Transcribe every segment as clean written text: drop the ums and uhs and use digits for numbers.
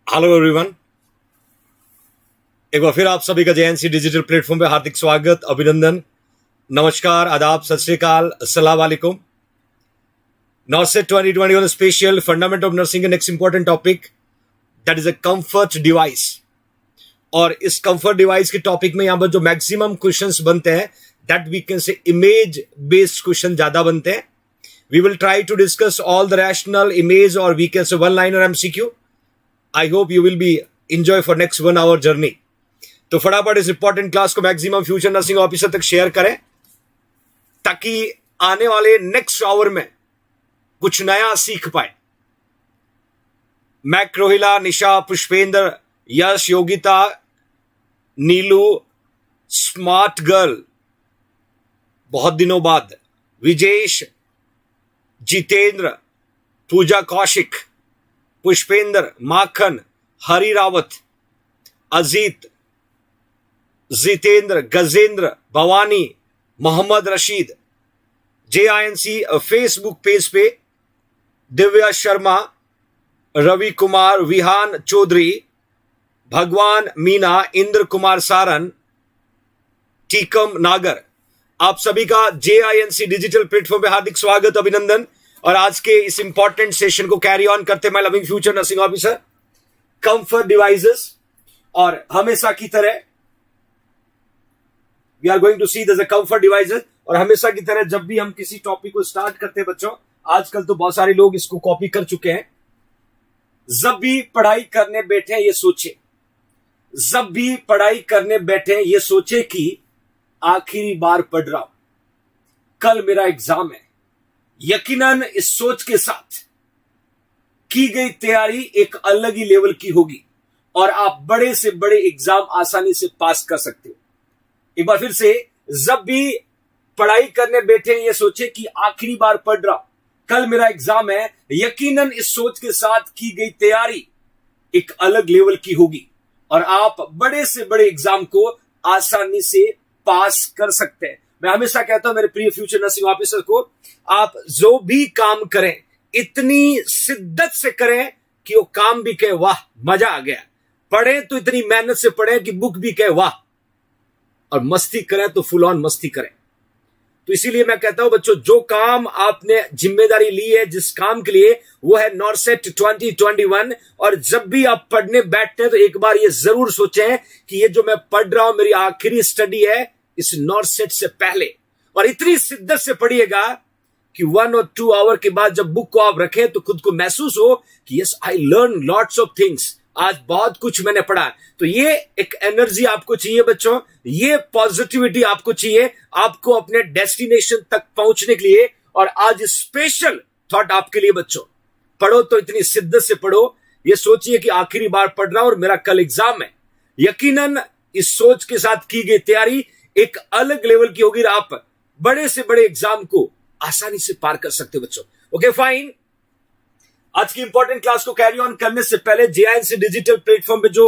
Hello everyone, एक बार फिर आप सभी का जेएनसी डिजिटल प्लेटफॉर्म पे हार्दिक स्वागत, अभिनंदन, नमस्कार, आदाब, सत श्री अकाल, अस्सलाम वालेकुम। NORCET 2021 special fundament of nursing का next important topic that is a comfort device. और इस कंफर्ट डिवाइस के टॉपिक में यहां पर जो मैक्सिमम क्वेश्चंस बनते हैं that we can say image based question ज्यादा बनते हैं। We will try to discuss all the rational image और we can say one liner MCQ. I hope you will be enjoy for next 1 hour journey. तो फटाफट इस important class को maximum future nursing officer तक share करें ताकि आने वाले नेक्स्ट आवर में कुछ नया सीख पाए। Mac, Rohila, Nisha, Pushpendra, Yash, Yogita, Neelu, smart girl, बहुत दिनों बाद, Vijesh, Jitendra, Pooja Kaushik, Pushpendra, Makhan, Hari Rawat, Ajit, Jitendra, Gajendra, Bhavani, Mohammad Rashid, JINC Facebook page पे, दिव्या शर्मा, रवि कुमार, विहान चौधरी, भगवान मीना, इंद्र कुमार सारन, टीकम नागर, आप सभी का JINC डिजिटल प्लेटफॉर्म पे हार्दिक स्वागत, अभिनंदन। और आज के इस इंपॉर्टेंट सेशन को कैरी ऑन करते मैं loving future nursing officer, comfort devices. और हमेशा की तरह we are going to see the comfort devices. और हमेशा की तरह जब भी हम किसी टॉपिक को स्टार्ट करते हैं बच्चों, आजकल तो बहुत सारे लोग इसको कॉपी कर चुके हैं। जब भी पढ़ाई करने बैठे ये सोचे, जब भी पढ़ाई करने बैठे ये सोचे कि आखिरी बार पढ़ रहा हूं, कल मेरा एग्जाम है। यकीनन इस सोच के साथ की गई तैयारी एक अलग ही लेवल की होगी और आप बड़े से बड़े एग्जाम आसानी से पास कर सकते हो। एक बार फिर से, जब भी पढ़ाई करने बैठे ये सोचे कि आखिरी बार पढ़ रहा हूं, कल मेरा एग्जाम है। यकीनन इस सोच के साथ की गई तैयारी एक अलग लेवल की होगी और आप बड़े से बड़े एग्जाम को आसानी से पास कर सकते हैं। मैं हमेशा कहता हूं मेरे प्रिय फ्यूचर नर्सिंग ऑफिसर को, आप जो भी काम करें इतनी शिद्दत से करें कि वो काम भी कहे वाह मजा आ गया, पढ़ें तो इतनी मेहनत से पढ़ें कि बुक भी कहे वाह, और मस्ती करें तो फुल ऑन मस्ती करें। तो इसीलिए मैं कहता हूं बच्चों, जो काम आपने जिम्मेदारी ली है जिस काम के लिए, वो है नॉर्सेट 2021। और जब भी आप पढ़ने बैठते हैं तो एक बार ये जरूर सोचें कि ये जो मैं पढ़ रहा हूं मेरी आखिरी स्टडी है इस नॉर्सेट से पहले। और इतनी शिद्दत से पढ़िएगा कि 1 और 2 आवर के बाद जब बुक को आप रखें तो खुद को महसूस हो कि yes I learn lots of things, आज बहुत कुछ मैंने पढ़ा। तो ये एक एनर्जी आपको चाहिए बच्चों, ये पॉजिटिविटी आपको चाहिए आपको अपने डेस्टिनेशन तक पहुंचने के लिए। और आज स्पेशल थॉट आपके लिए बच्चों, पढ़ो तो इतनी शिद्दत से पढ़ो, ये सोचिए कि आखिरी बार पढ़ रहा हूं और मेरा कल एग्जाम है। यकीनन इस सोच के साथ की गई तैयारी एक अलग लेवल की होगी और आप बड़े से बड़े एग्जाम को आसानी से पार कर सकते हो बच्चों। ओके फाइन, आज की इंपॉर्टेंट क्लास को कैरी ऑन करने से पहले JINC डिजिटल प्लेटफॉर्म पे जो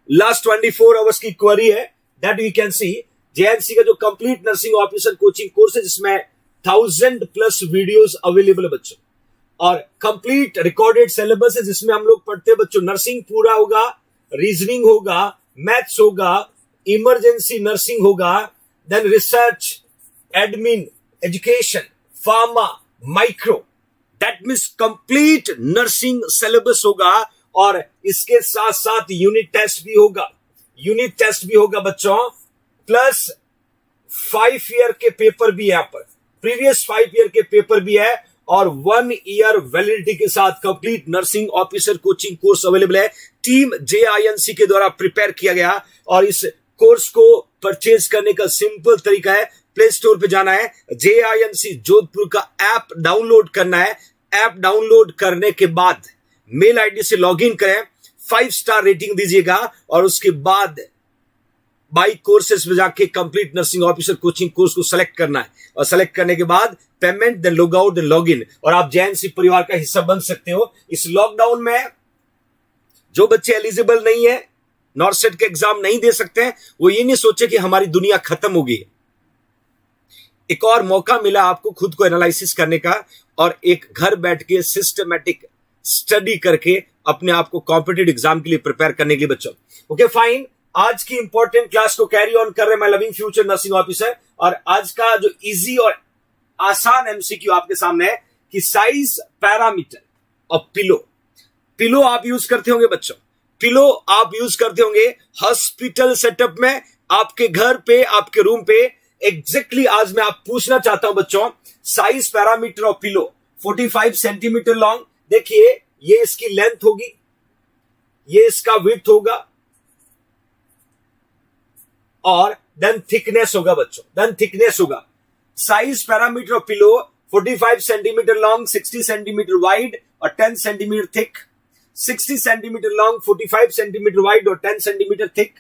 लास्ट 24 आवर्स की क्वेरी है that we can see, JINC का जो complete nursing officer coaching course है जिसमें 1000+ वीडियोस अवेलेबल है बच्चों, और कंप्लीट रिकॉर्डेड सिलेबस है जिसमें हम लोग पढ़ते हैं बच्चों। नर्सिंग पूरा होगा, रीजनिंग होगा, मैथ्स होगा, इमरजेंसी नर्सिंग होगा, then research, admin, education, pharma, micro, that means complete nursing syllabus होगा। और इसके साथ साथ यूनिट टेस्ट भी होगा, यूनिट टेस्ट भी होगा बच्चों, प्लस 5 ईयर के पेपर भी है, यहाँ पर प्रीवियस 5 ईयर के पेपर भी है, और 1 ईयर वैलिडिटी के साथ complete nursing officer coaching course available है। टीम JINC के द्वारा प्रिपेयर किया गया। और इस कोर्स को परचेज करने का सिंपल तरीका है, प्ले स्टोर पे जाना है, JINC जोधपुर का ऐप डाउनलोड करना है। ऐप डाउनलोड करने के बाद मेल आईडी से लॉगिन करें, 5 स्टार रेटिंग दीजिएगा और उसके बाद बाई कोर्सेस में जाके complete nursing officer coaching course को सेलेक्ट करना है। और सेलेक्ट करने के बाद payment, then log out, then log in, और आप JINC परिवार का हिस्सा बन सकते हो। इस लॉकडाउन में जो बच्चे एलिजिबल नहीं है, नॉर्सेट के एग्जाम नहीं दे सकते हैं, वो ये नहीं सोचे कि हमारी दुनिया खत्म हो गई। एक और मौका मिला आपको खुद को एनालिसिस करने का और एक घर बैठ के सिस्टमैटिक स्टडी करके अपने आप को कॉम्पिटिटिव एग्जाम के लिए प्रिपेयर करने के लिए बच्चों। ओके फाइन, आज की इंपॉर्टेंट क्लास को कैरी ऑन कर रहे हैं my loving future nursing officer. और आज का जो इजी और आसान एमसीक्यू आपके सामने है कि साइज पैरामीटर और पिलो आप यूज करते होंगे बच्चों, पिलो आप यूज करते होंगे हॉस्पिटल सेटअप में, आपके घर पे, आपके रूम पे। एग्जैक्टली आज मैं आप पूछना चाहता हूं बच्चों, size parameter of pillow 45 centimetre long. देखिए ये इसकी लेंथ होगी, ये इसका विड्थ होगा और देन थिकनेस होगा बच्चों, देन थिकनेस होगा। Size parameter of pillow 45 centimetre long, 60 centimetre wide और 10 centimetre thick. 60 centimetre long, 45 centimetre wide और 10 centimetre thick.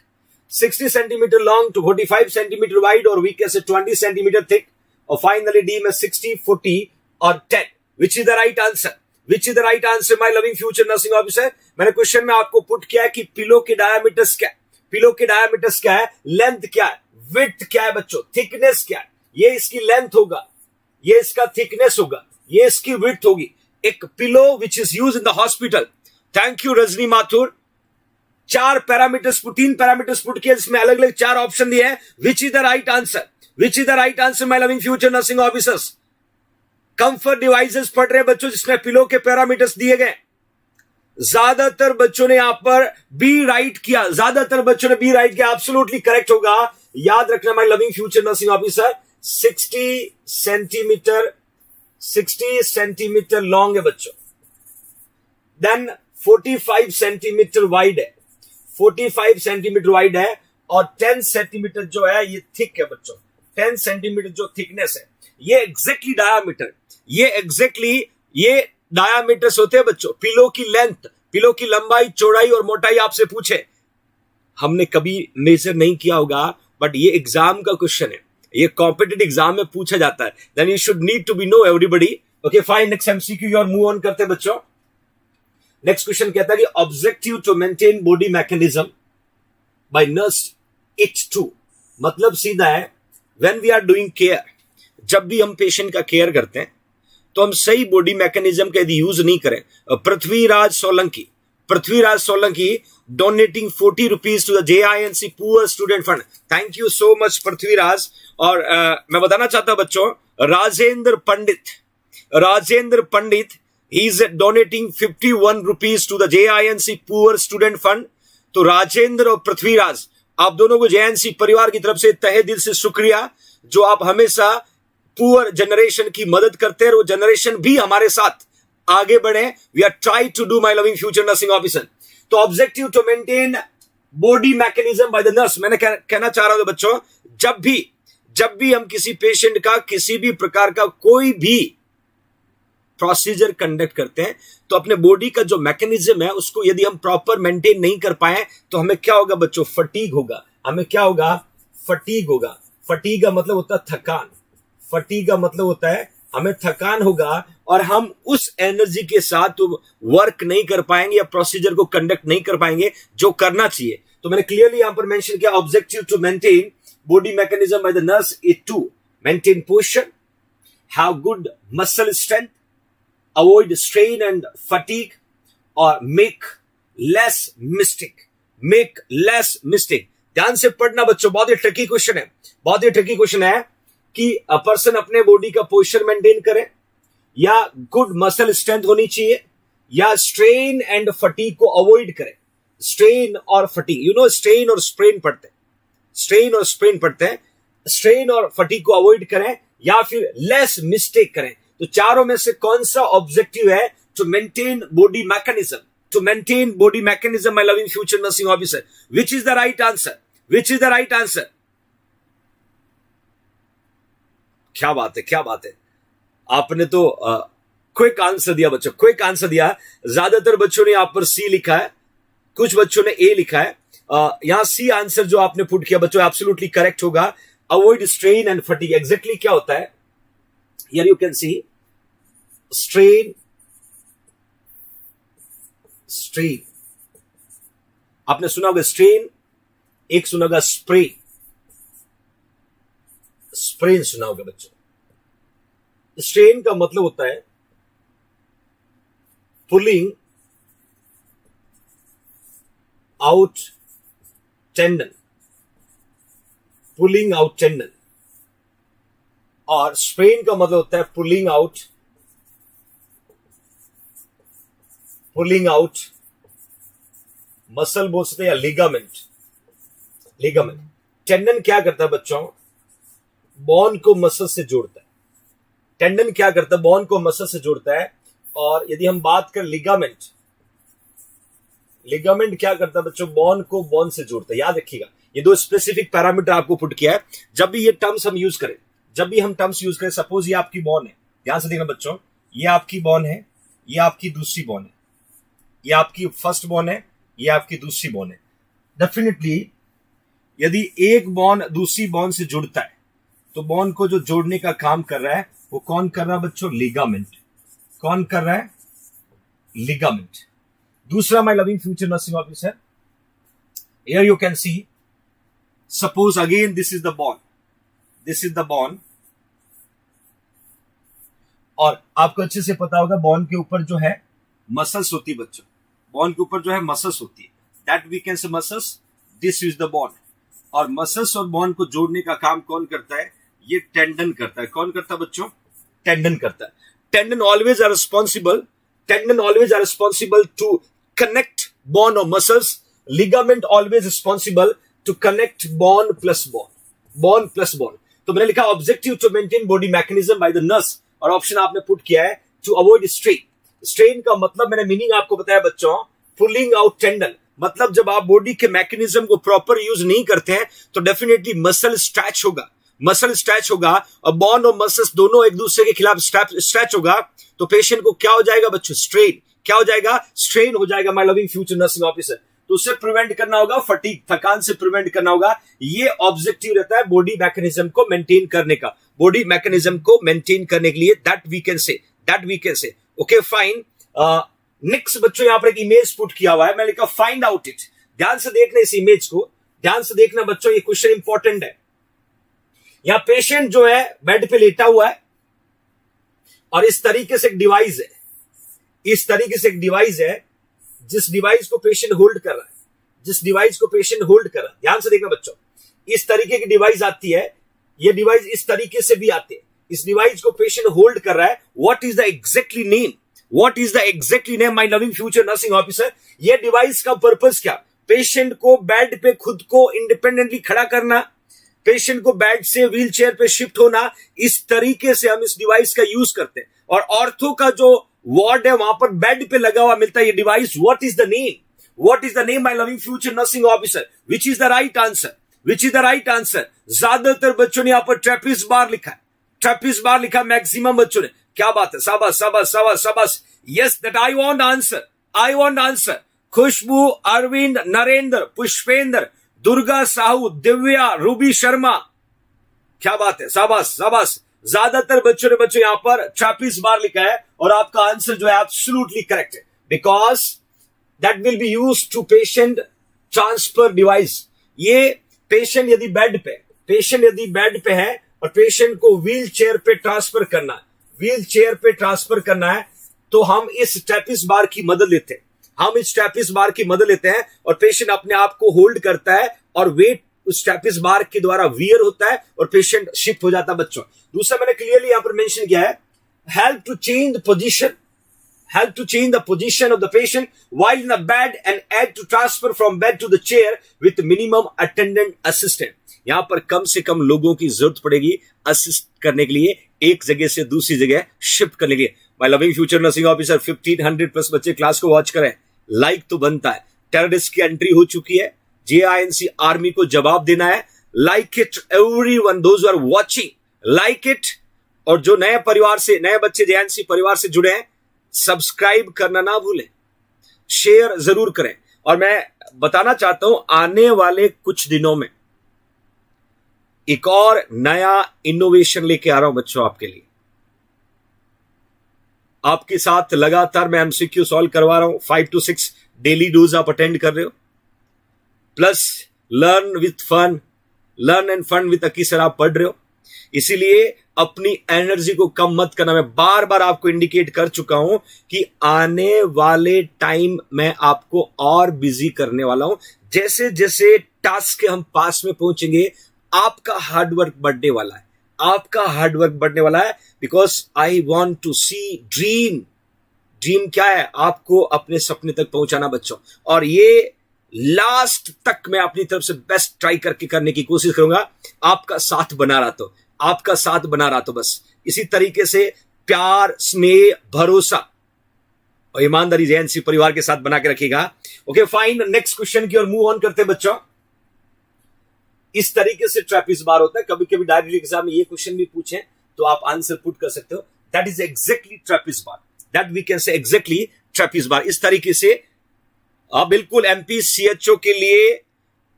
60 centimetre long to 45 centimetre wide और वी कैसे 20 सेंटीमीटर थिक। और फाइनली डी में 60, 40 और 10। Which is the right answer? Which is the right answer my loving future nursing officer? मैंने question में आपको पुट किया है कि पिलो के डायमीटर्स क्या है, पिलो के डायमीटर्स क्या है, लेंथ क्या है, विड्थ क्या है बच्चों, थिकनेस क्या है। ये इसकी लेंथ होगा, ये इसका थिकनेस होगा, ये इसकी विड्थ होगी। एक pillow which is use in the hospital. Thank you Rajni Mathur. 4 parameters, 3 parameters put किए जिसमें अलग अलग 4 ऑप्शन दिए हैं। विच is the right answer? Which is the right answer my loving future nursing officers? Comfort devices पढ़ रहे बच्चों जिसमें पिलो के पैरामीटर्स दिए गए। ज्यादातर बच्चों ने यहां पर बी राइट किया, ज्यादातर बच्चों ने बी राइट किया। एब्सोल्युटली करेक्ट होगा। याद रखना my loving future nursing officer, 60 centimetre long है बच्चों, देन 45 सेंटीमीटर वाइड है, 45 सेंटीमीटर वाइड है और 10 सेंटीमीटर जो है ये थिक है बच्चों, 10 सेंटीमीटर जो थिकनेस है। ये एग्जैक्टली डायामीटर, ये डायामीटर्स होते हैं बच्चों। पिलो की लेंथ, पिलो की लंबाई, चौड़ाई और मोटाई आपसे पूछे, हमने कभी मेजर नहीं किया होगा, बट ये एग्जाम का क्वेश्चन है, ये कॉम्पिटिटिव एग्जाम में पूछा जाता है। Then you should need to be know everybody. Okay fine, next MCQ और मूव ऑन करते हैं बच्चों। नेक्स्ट क्वेश्चन कहता है कि objective to maintain body mechanism by nurse it to. मतलब सीधा है, when we are doing care, जब भी हम पेशेंट का केयर करते हैं तो हम सही बॉडी मैकेनिज्म का यदि यूज नहीं करें। Prithviraj Solanki donating 40 rupees to the JINC poor student fund. Thank you so much Prithviraj. और मैं बताना चाहता हूं बच्चों, Rajendra Pandit he is donating 51 rupees to the JINC poor student fund. तो राजेंद्र और पृथ्वीराज, आप दोनों को JINC परिवार की तरफ से तहे दिल से शुक्रिया, जो आप हमेशा पुअर जनरेशन की मदद करते हैं और वो जनरेशन भी हमारे साथ आगे बढ़े। We are try to do my loving future nursing officer. तो objective to maintain body mechanism by the nurse, मैंने कहना चाह रहा हूं बच्चों, जब भी हम किसी पेशेंट का किसी भी प्रकार का कोई भी प्रोसीजर कंडक्ट करते हैं तो अपने बॉडी का जो मैकेनिज्म है उसको यदि हम प्रॉपर मेंटेन नहीं कर पाए तो हमें क्या होगा बच्चों, फटीग होगा। हमें क्या होगा, फटीग होगा। फटीग का मतलब होता है थकान, फटीग का मतलब होता है हमें थकान होगा और हम उस एनर्जी के साथ वर्क नहीं कर पाएंगे या प्रोसीजर को कंडक्ट नहीं कर पाएंगे जो करना चाहिए। तो मैंने क्लियरली यहां पर मेंशन किया, objective to maintain body mechanism by the nurse is to maintain posture, have good muscle strength, avoid strain and fatigue और मेक लेस मिस्टेक। ध्यान से पढ़ना बच्चों, बहुत ही ट्रिकी क्वेश्चन है कि पर्सन अपने बॉडी का पोस्चर मेंटेन करे, या गुड मसल स्ट्रेंथ होनी चाहिए, या स्ट्रेन एंड फटीग को अवॉइड करे। स्ट्रेन और फटीग, स्ट्रेन और स्प्रेन पढ़ते हैं, स्ट्रेन और फटीग को अवॉइड करें या फिर लेस मिस्टेक करें। तो चारों में से कौन सा ऑब्जेक्टिव है to maintain body mechanism my loving future nursing officer? Which is the right answer? क्या बात है। आपने तो क्विक आंसर दिया बच्चों, क्विक आंसर दिया। ज्यादातर बच्चों ने यहां पर सी लिखा है, कुछ बच्चों ने ए लिखा है। यहां सी आंसर जो आपने पुट किया बच्चों एब्सोल्युटली करेक्ट होगा। Avoid strain and fatigue, exactly क्या होता है? Here you can C strain, आपने सुना होगा स्ट्रेन, एक सुना होगा स्प्रेन सुना होगा बच्चों। स्ट्रेन का मतलब होता है pulling out tendon, pulling out tendon, और स्ट्रेन का मतलब होता है पुलिंग आउट मसल बोल सकते हैं या लिगामेंट। टेंडन क्या करता है बच्चों, बोन को मसल से जोड़ता है। टेंडन क्या करता है, बोन को मसल से जोड़ता है। और यदि हम बात करें लिगामेंट क्या करता है बच्चों, बोन को बोन से जोड़ता है। याद रखिएगा, ये दो स्पेसिफिक पैरामीटर आपको पुट किया है। जब भी ये टर्म्स हम यूज करें, सपोज ये आपकी बोन है, ध्यान से देखना बच्चों, ये आपकी बोन है, ये आपकी दूसरी बोन है, ये आपकी फर्स्ट बोन है, ये आपकी दूसरी बोन है। डेफिनेटली यदि एक बोन दूसरी बोन से जुड़ता है तो बोन को जो जोड़ने का काम कर रहा है वो कौन कर रहा है बच्चों, लिगामेंट। कौन कर रहा है, लिगामेंट। दूसरा, my loving future nursing officer, here you can C, suppose again this is the bone, और आपको अच्छे से पता होगा बोन के ऊपर जो है मसल्स होती है बच्चों, बोन के ऊपर जो है मसल्स होती है, that we can say muscles, this is the bone. और मसल्स और बोन को जोड़ने का काम कौन करता है, ये टेंडन करता है। कौन करता है बच्चों, टेंडन करता है। Tendon always are responsible to connect bone और muscles, ligament always responsible to connect bone plus bone. तो मैंने लिखा objective to maintain body mechanism by the nurse, और ऑप्शन आपने पुट किया है टू अवॉइड स्ट्रेन का मतलब मैंने मीनिंग आपको बताया बच्चों, पुलिंग आउट टेंडन, मतलब जब आप बॉडी के मैकेनिज्म को प्रॉपर यूज नहीं करते हैं तो डेफिनेटली मसल स्ट्रेच होगा, और बोन और मसल्स दोनों एक दूसरे के खिलाफ स्ट्रेच होगा, तो पेशेंट को क्या हो जाएगा बच्चों, स्ट्रेन हो जाएगा। My loving future nursing officer, तो उससे प्रिवेंट करना होगा, फटीग, थकान से प्रिवेंट करना होगा। ये ऑब्जेक्टिव रहता है बॉडी मैकेनिज्म को मेंटेन करने का, के लिए, that we can say. Okay fine. Next बच्चों यहां पर एक इमेज पुट किया हुआ है, मैं लिखा फाइंड आउट इट। ध्यान से देखना इस इमेज को, ध्यान से देखना बच्चों, ये क्वेश्चन इंपॉर्टेंट है। यहां पेशेंट जो है बेड पे लेटा हुआ है और इस तरीके से एक डिवाइस है, जिस डिवाइस को पेशेंट होल्ड कर रहा है, ध्यान से देखना बच्चों, इस तरीके की डिवाइस आती है, ये डिवाइस इस तरीके से भी आते हैं, इस डिवाइस को पेशेंट होल्ड कर रहा है। What is the exactly name my loving future nursing officer, ये डिवाइस का पर्पस क्या, पेशेंट को बेड पे खुद को इंडिपेंडेंटली खड़ा करना, पेशेंट को बेड से व्हील चेयर पे शिफ्ट होना, इस तरीके से हम इस डिवाइस का यूज करते हैं। और ऑर्थो का जो वार्ड है वहां पर बेड पे लगा हुआ मिलता है ये device. What is the name my loving future nursing officer, which is the right answer. ज्यादातर बच्चों ने यहां पर ट्रेपीज बार लिखा, मैक्सिमम बच्चों ने। क्या बात है, शाबाश। Yes, that I want answer. Khushboo, Arvind, Narendra, Pushpendra, Durga Sahu, Divya, Ruby Sharma, क्या बात है, शाबाश। ज्यादातर बच्चों ने यहां पर ट्रेपीज बार लिखा है, और आपका आंसर जो है एब्सोल्युटली करेक्ट है, because that will be used to patient transfer device. ये पेशेंट यदि बेड पे है और पेशेंट को व्हील चेयर पे ट्रांसफर करना है, तो हम इस ट्रेपीज बार की मदद लेते हैं, और पेशेंट अपने आप को होल्ड करता है और वेट उस ट्रेपीज बार के द्वारा वियर होता है और पेशेंट शिफ्ट हो जाता है बच्चों। दूसरा मैंने क्लियरली यहां पर मेंशन किया है, help to change the position of the patient while in the bed and add to transfer from bed to the chair with minimum attendant assistant। यहां पर कम से कम लोगों की जरूरत पड़ेगी असिस्ट करने के लिए, एक जगह से दूसरी जगह शिफ्ट करने के लिए। My loving future nursing officer, 1500 plus बच्चे क्लास को वॉच करें, लाइक तो बनता है। टेररिस्ट की एंट्री हो चुकी है, JINC आर्मी को जवाब देना है। Like it everyone, those are watching, like it. और जो नए बच्चे JINC परिवार से जुड़े हैं, सब्सक्राइब करना ना भूलें, शेयर जरूर करें। और मैं बताना चाहता हूं, आने वाले कुछ दिनों में एक और नया इनोवेशन लेके आ रहा हूं बच्चों आपके लिए। आपके साथ लगातार मैं MCQ सॉल्व करवा रहा हूं, 5 to 6 डेली डोज आप अटेंड कर रहे हो, plus learn and fun with Aki sir आप पढ़ रहे हो। इसीलिए अपनी एनर्जी को कम मत करना। मैं बार बार आपको इंडिकेट कर चुका हूं कि आने वाले टाइम में आपको और बिजी करने वाला हूं। जैसे जैसे टास्क के हम पास में पहुंचेंगे, आपका हार्डवर्क बढ़ने वाला है, आपका हार्डवर्क बढ़ने वाला है। Because I want to see dream. Dream क्या है? आपको अपने सपने तक पहुंचाना बच्चों, और ये लास्ट तक मैं अपनी तरफ से बेस्ट ट्राई करके करने की कोशिश करूंगा। आपका साथ बना रहा तो, आपका साथ बना रहा तो बस इसी तरीके से प्यार, स्नेह, भरोसा और ईमानदारी जैनसी परिवार के साथ बना के रखिएगा। ओके फाइन, नेक्स्ट क्वेश्चन की ओर मूव ऑन करते हैं बच्चों। इस तरीके से ट्रैपिज बार होता है। कभी कभी डायरेक्ट एग्जाम में ये क्वेश्चन भी पूछे तो आप आंसर पुट कर सकते हो। That is exactly trapeze bar, that we can say exactly trapeze bar. इस तरीके से बिल्कुल एमपी सीएचओ के लिए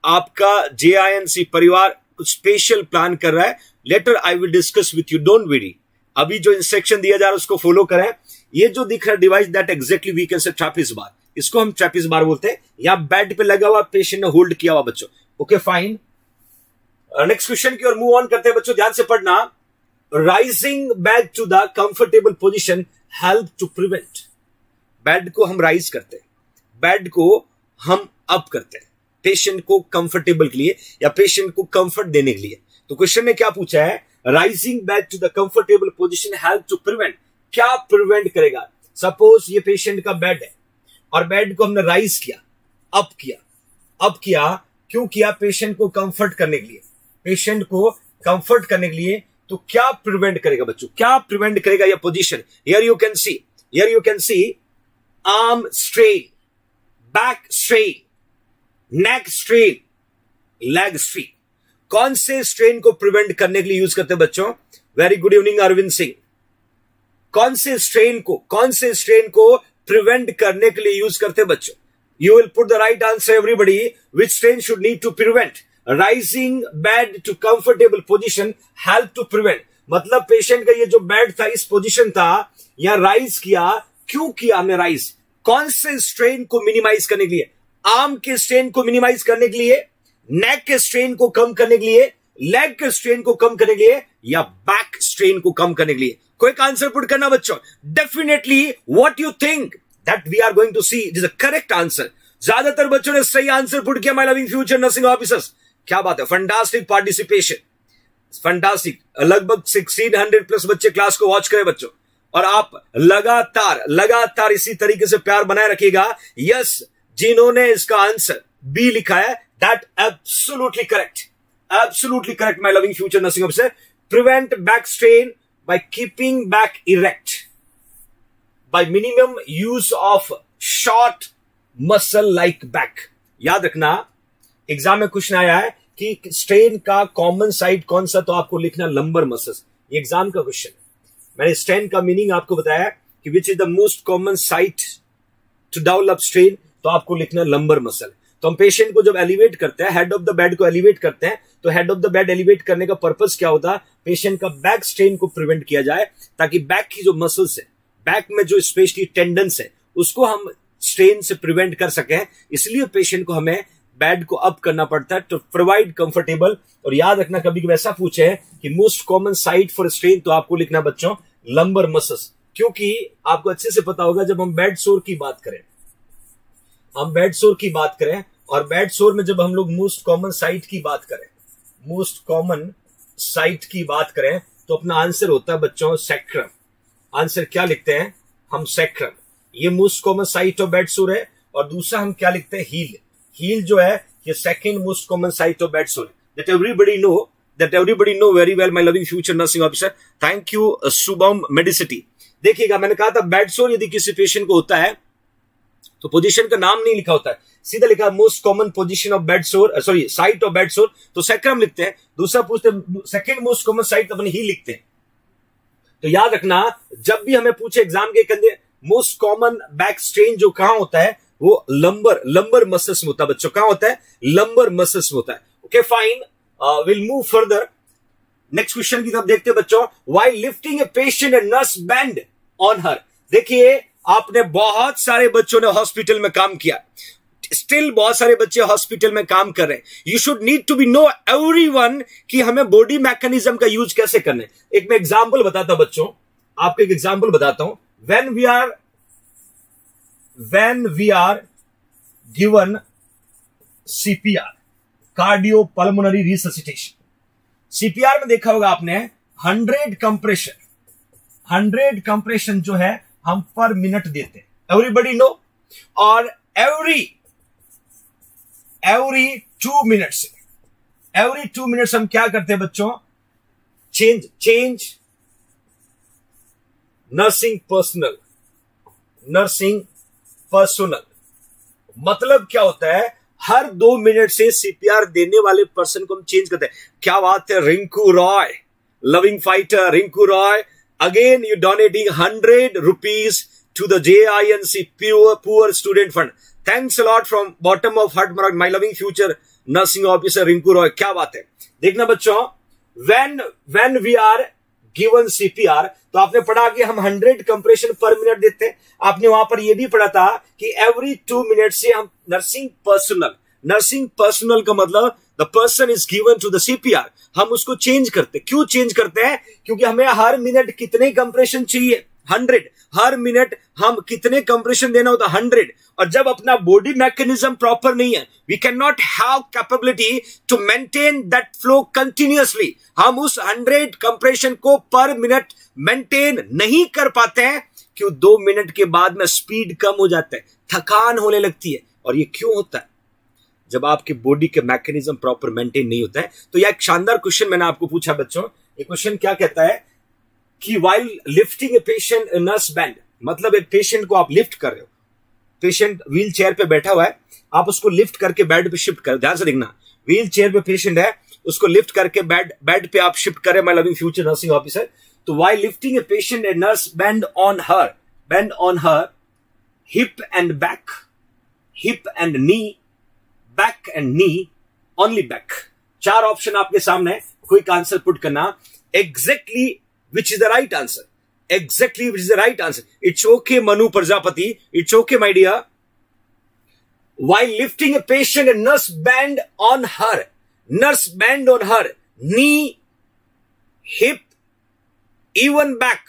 आपका जेआईएनसी परिवार कुछ स्पेशल प्लान कर रहा है। Later I will discuss with you, don't worry. अभी जो इंस्ट्रक्शन दिया जा रहा है उसको फॉलो करें। ये जो दिख रहा है device, that exactly we can say trapeze बार। इसको हम ट्रैपिज बार बोलते हैं। यहां बेड पे लगा हुआ, पेशेंट ने होल्ड किया हुआ बच्चों। ओके फाइन, नेक्स्ट क्वेश्चन की ओर मूव ऑन करते हैं बच्चों, ध्यान से पढ़ना। Rising back to the comfortable position help to prevent. Bed को हम राइज करते हैं, बेड को हम अप करते हैं पेशेंट को कंफर्टेबल के लिए या पेशेंट को कंफर्ट देने के लिए। तो क्वेश्चन ने क्या पूछा है? Rising back to the comfortable position help to prevent. क्या प्रिवेंट करेगा? सपोज ये पेशेंट का बेड है और बेड को हमने राइज किया, अप किया। अप किया क्यों किया? पेशेंट को कंफर्ट करने के लिए, पेशेंट को कंफर्ट करने के लिए। तो क्या प्रिवेंट करेगा बच्चों? क्या प्रिवेंट करेगा यह position? Here you can C arm strain, back strain, neck strain, leg strain. कौन से स्ट्रेन को प्रिवेंट करने के लिए यूज करते हैं बच्चों? Very good evening Arvind Singh. कौन से स्ट्रेन को प्रिवेंट करने के लिए यूज करते हैं बच्चों? You will put the right answer everybody. Which strain should need to prevent? Rising bed to comfortable position help to prevent. मतलब पेशेंट का ये जो बेड था, इस पोजिशन था, या राइज किया। क्यों किया हमने राइज? कौन से स्ट्रेन को मिनिमाइज करने के लिए? आर्म के स्ट्रेन को मिनिमाइज करने के लिए, नेक के स्ट्रेन को कम करने के लिए, लेग के स्ट्रेन को कम करने के लिए, या बैक स्ट्रेन को कम करने के लिए? कोई आंसर पुट करना बच्चों। Definitely what you think that we are going to see it is a correct answer. ज्यादातर बच्चों ने सही आंसर पुट किया। My loving future nursing officers, क्या बात है, फैंटास्टिक पार्टिसिपेशन, फैंटास्टिक। लगभग 1600 प्लस बच्चे क्लास को वॉच करें बच्चों, और आप लगातार इसी तरीके से प्यार बनाए रखिएगा। यस, जिन्होंने इसका आंसर बी लिखा है, that absolutely correct my loving future nursing officer. Prevent back strain by keeping back erect, bye minimum use of short muscle like back. याद रखना, एग्जाम में क्वेश्चन आया है कि स्ट्रेन का कॉमन साइट कौन सा, तो आपको लिखना लंबर मसल्स। ये एग्जाम का क्वेश्चन है। मैंने स्ट्रेन का मीनिंग आपको बताया कि which is the most common site to develop strain, तो आपको लिखना लंबर मसल। तो हम पेशेंट को जब एलिवेट करते हैं, हेड ऑफ द बेड को एलिवेट करते हैं, तो head of the bed elevate करने का पर्पस क्या होता है? पेशेंट का बैक स्ट्रेन को प्रिवेंट किया जाए, ताकि बैक की जो मसल्स है, बैक में जो स्पेशली टेंडन्स है, उसको हम स्ट्रेन से प्रिवेंट कर सकें। इसलिए पेशेंट को हमें बेड को अप करना पड़ता है टू प्रोवाइड कंफर्टेबल। और याद रखना, कभी कभी ऐसा पूछे है कि most common site for strain, तो आपको लिखना बच्चों लंबर मसल्स। क्योंकि आपको अच्छे से पता होगा, जब हम बेड सोर की बात करें, और बेड सोर में जब हम लोग मोस्ट कॉमन साइट की बात करें, तो अपना आंसर होता है बच्चों सैक्रम। आंसर क्या लिखते हैं हम? सैक्रम। ये most common site of bed sore है। और दूसरा हम क्या लिखते हैं? हील जो है, ये second most common site of bed sore है। That everybody know very well my loving future nursing officer. Thank you Shubham Medicity. देखिएगा, मैंने कहा था बेड सोर यदि किसी पेशेंट को होता है तो पोजीशन का नाम नहीं लिखा होता है, सीधा लिखा most common position of bed सोर, साइट ऑफ बेड सोर, तो सैक्रम लिखते हैं। दूसरा पूछते हैं सेकंड मोस्ट कॉमन साइट, अपने ही लिखते हैं। तो याद रखना, जब भी हमें पूछे एग्जाम के अंदर मोस्ट कॉमन बैक स्ट्रेन जो कहां होता है, वो लंबर मसल्स में होता है बच्चों। कहां होता है? लंबर मसल्स में होता है। Okay fine, will move further. Next question की तरफ देखते हैं बच्चों। While lifting a patient and nurse bend on her. देखिए, आपने बहुत सारे बच्चों ने हॉस्पिटल में काम किया। स्टिल बहुत सारे बच्चे हॉस्पिटल में काम कर रहे हैं. You should need to be know everyone कि हमें बॉडी मैकेनिज्म का यूज कैसे करना है. एक मैं एग्जांपल बताता हूं बच्चों, आपको एक एग्जांपल बताता हूं. When we are given CPR, cardio pulmonary resuscitation. CPR में देखा होगा आपने 100 कंप्रेशन जो है हम पर मिनट देते हैं. Everybody know. और एवरी 2 मिनट्स हम क्या करते हैं बच्चों? Change nursing personal. मतलब क्या होता है? हर 2 मिनट से सीपीआर देने वाले पर्सन को हम चेंज करते हैं. क्या बात है Rinku Roy, loving fighter Rinku Roy. Again you donating 100 rupees to the JINC Poor Student Fund. Thanks a lot from bottom of heart, my loving future nursing officer Rinku Roy. क्या बात है. देखना बच्चों, when we are given CPR, तो आपने पढ़ा कि हम 100 कंप्रेशन पर मिनट देते हैं. आपने वहां पर यह भी पढ़ा था कि एवरी 2 मिनट से हम नर्सिंग पर्सनल का मतलब the person is given to the CPR, हम उसको चेंज करते. क्यों चेंज करते हैं? क्योंकि हमें हर मिनट कितने कंप्रेशन चाहिए? 100. हर मिनट हम कितने कंप्रेशन देना होता? 100. और जब अपना बॉडी मैकेनिज्म प्रॉपर नहीं है, we can not have capability to maintain that flow continuously. हम उस 100 कंप्रेशन को पर मिनट मेंटेन नहीं कर पाते हैं. क्यों? 2 मिनट के बाद में स्पीड कम हो जाता है, थकान होने लगती है. और ये क्यों होता है? जब आपके बॉडी के मैकेनिज्म प्रॉपर मेंटेन नहीं होता है. तो यह एक शानदार क्वेश्चन मैंने आपको पूछा बच्चों. ये क्वेश्चन क्या कहता है कि while lifting a patient a nurse band, मतलब एक पेशेंट को आप लिफ्ट कर रहे हो, पेशेंट व्हील चेयर पे बैठा हुआ है, आप उसको लिफ्ट करके बेड पे शिफ्ट कर. ध्यान से देखना, व्हील चेयर पे पेशेंट है, उसको लिफ्ट करके बेड पे आप शिफ्ट करें, my loving future nursing officer. तो while lifting a patient a nurse bend on her hip and knee, back and knee, only back. 4 option आपके सामने है, क्विक आंसर पुट करना. Exactly which is the right answer? It's okay, Manu Prajapati. It's okay, my dear. While lifting a patient, a nurse bend on her knee, hip, even back.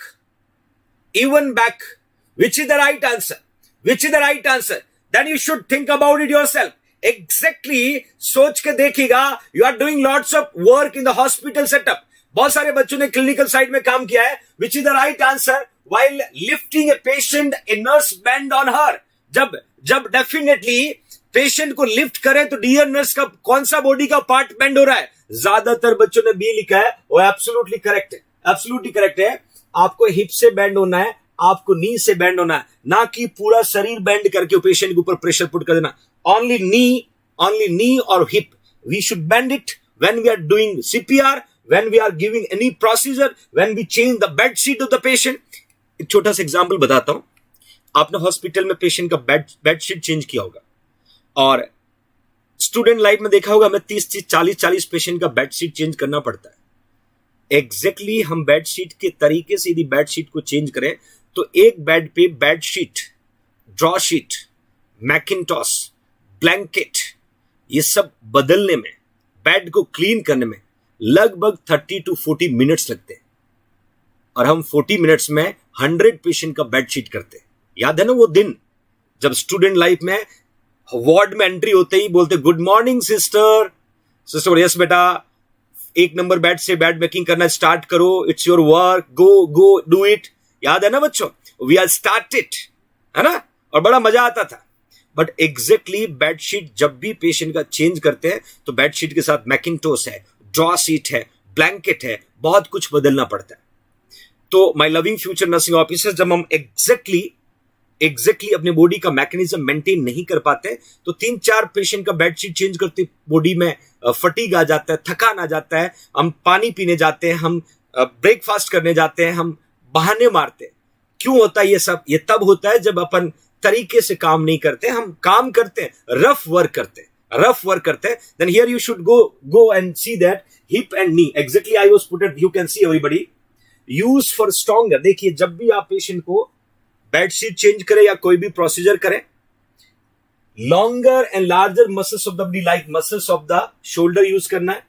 Which is the right answer? Then you should think about it yourself. Exactly. सोच के देखिएगा. You are doing lots of work in the hospital setup. बहुत सारे बच्चों ने clinical side में काम किया है. Which is the right answer? While lifting a patient a nurse bend on her. जब डेफिनेटली पेशेंट को लिफ्ट करें तो डियर नर्स का कौन सा बॉडी का पार्ट बेंड हो रहा है? ज्यादातर बच्चों ने बी लिखा है. वो एब्सोल्युटली करेक्ट है. आपको हिप से बेंड होना है, आपको नी से बेंड होना है, ना कि पूरा शरीर बेंड करके पेशेंट के ऊपर प्रेशर पुट कर देना. ओनली नी और hip. We should bend it when we are doing CPR, when we are giving any procedure, when we change the bed sheet of the patient. एक छोटा सा example बताता हूं. आपने हॉस्पिटल में पेशेंट का बेड शीट चेंज किया होगा, और स्टूडेंट लाइफ में देखा होगा हमें 30-40 पेशेंट का बेड शीट चेंज करना पड़ता है. एग्जैक्टली हम बेड शीट के तरीके से यदि बेड शीट को चेंज करें तो एक बेड पे bed sheet, draw sheet, mackintosh, blanket, ये सब बदलने में, बेड को क्लीन करने में लगभग 30 to 40 मिनट्स लगते हैं. और हम 40 मिनट्स में 100 पेशेंट का बेड शीट करते हैं. याद है ना वो दिन जब स्टूडेंट लाइफ में वार्ड में एंट्री होते ही बोलते गुड मॉर्निंग सिस्टर. यस बेटा, 1 नंबर बेड से बेड मेकिंग करना स्टार्ट करो, it's your work, go do it. याद है ना बच्चों? वी आर स्टार्टेड, है ना? और बड़ा मजा आता था. बट एग्जैक्टली बेडशीट जब भी पेशेंट का चेंज करते हैं तो बेडशीट के साथ मैकिंटोस है, ड्रॉ सीट है, ब्लैंकेट है, बहुत कुछ बदलना पड़ता है. तो my loving future nursing officer, जब हम एग्जैक्टली अपने बॉडी का मैकेनिज्म मेंटेन नहीं कर पाते तो 3-4 पेशेंट का बेडशीट चेंज करते बॉडी में फटीग आ जाता है, थकान आ जाता है, हम पानी पीने जाते हैं, हम ब्रेकफास्ट करने जाते हैं, हम बहाने मारते हैं. क्यों होता है ये सब? ये तब होता है जब अपन तरीके से काम नहीं करते, हम काम करते हैं, रफ वर्क करते हैं. Then here you should go and see that hip and knee. Exactly, I was put it. You can see everybody. Use for stronger. देखिए, जब भी आप पेशेंट को बेड शीट चेंज करें या कोई भी प्रोसीजर करें, longer and larger muscles of the body, like muscles of the shoulder use करना है,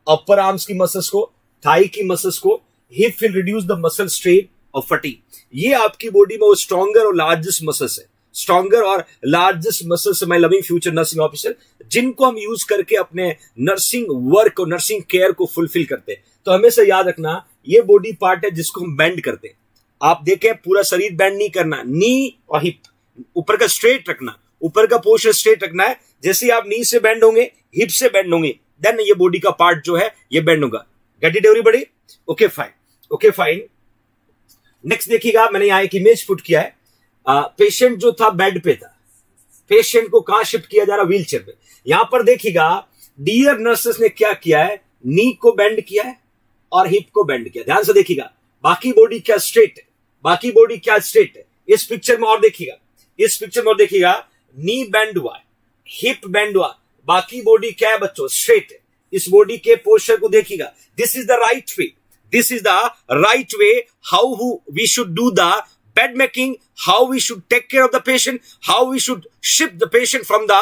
अपर आर्म्स की मसल्स को, थाई की मसल्स को. Hip will reduce the muscle strain और फटीग. ये आपकी बॉडी में वो स्ट्रॉन्गर और लार्जेस्ट मसल्स है, स्ट्रॉन्गर और largest muscles my loving future nursing officer, जिनको हम यूज करके अपने नर्सिंग वर्क और नर्सिंग केयर को फुलफिल करते हैं. तो हमेशा याद रखना, ये बॉडी पार्ट है जिसको हम बेंड करते हैं. आप देखें, पूरा शरीर बेंड नहीं करना, नी और हिप ऊपर का स्ट्रेट रखना, ऊपर का पोर्शन स्ट्रेट रखना है. जैसे आप नी से बेंड होंगे, हिप से बेंड होंगे, देन ये बॉडी का पार्ट जो है ये बेंड होगा. Get it everybody? Okay fine, okay fine. Next देखिएगा, मैंने यहां एक इमेज पुट किया है. पेशेंट जो था बेड पे था, पेशेंट को कहां शिफ्ट किया जा रहा? व्हील चेयर पे. यहां पर देखिएगा डियर नर्सेस ने क्या किया है, नी को बेंड किया है और हिप को बेंड किया. ध्यान से देखिएगा, बाकी बॉडी क्या स्ट्रेट है, बाकी बॉडी क्या स्ट्रेट है. इस पिक्चर में और देखिएगा, इस पिक्चर में और देखिएगा, नी बेंड हुआ है, हिप बेंड हुआ, बाकी बॉडी क्या है बच्चों? स्ट्रेट है. इस बॉडी के पोस्चर को देखिएगा. This is the right way, this is the right way how we should do the bed making, how we should take care of the patient, how we should shift the patient from the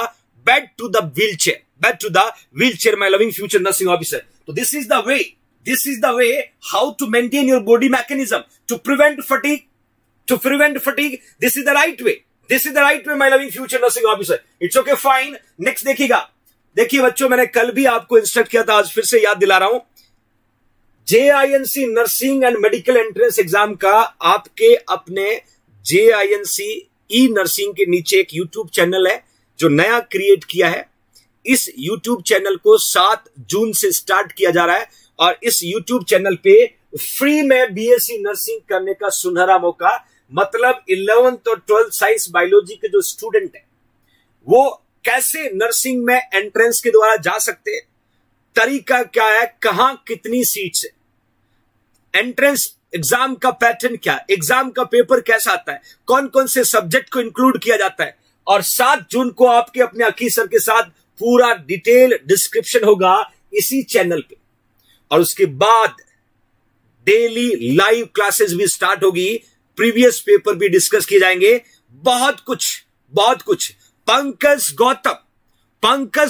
bed to the wheelchair, bed to the wheelchair, my loving future nursing officer. So this is the way, this is the way how to maintain your body mechanism to prevent fatigue, to prevent fatigue. This is the right way, this is the right way, my loving future nursing officer. It's okay, fine. Next देखिएगा, देखिए बच्चों, मैंने कल भी आपको instruct किया था, आज फिर से याद दिला रहा हूं. JINC nursing and medical entrance exam का आपके अपने JINC ई नर्सिंग के नीचे एक यूट्यूब चैनल है जो नया क्रिएट किया है. इस यूट्यूब चैनल को 7 जून से स्टार्ट किया जा रहा है और इस यूट्यूब चैनल पे फ्री में BSc नर्सिंग करने का सुनहरा मौका. मतलब 11th और 12th साइंस बायोलॉजी के जो स्टूडेंट है वो कैसे नर्सिंग में एंट्रेंस के द्वारा जा सकते हैं, तरीका क्या है, कहां कितनी सीट्स है, एंट्रेंस एग्जाम का पैटर्न क्या है, एग्जाम का पेपर कैसा आता है, कौन कौन से सब्जेक्ट को इंक्लूड किया जाता है. और 7 जून को आपके अपने अकील सर के साथ पूरा डिटेल डिस्क्रिप्शन होगा इसी चैनल पे. और उसके बाद डेली लाइव क्लासेस भी स्टार्ट होगी, प्रीवियस पेपर भी डिस्कस किए जाएंगे, बहुत कुछ, बहुत कुछ. Pankaj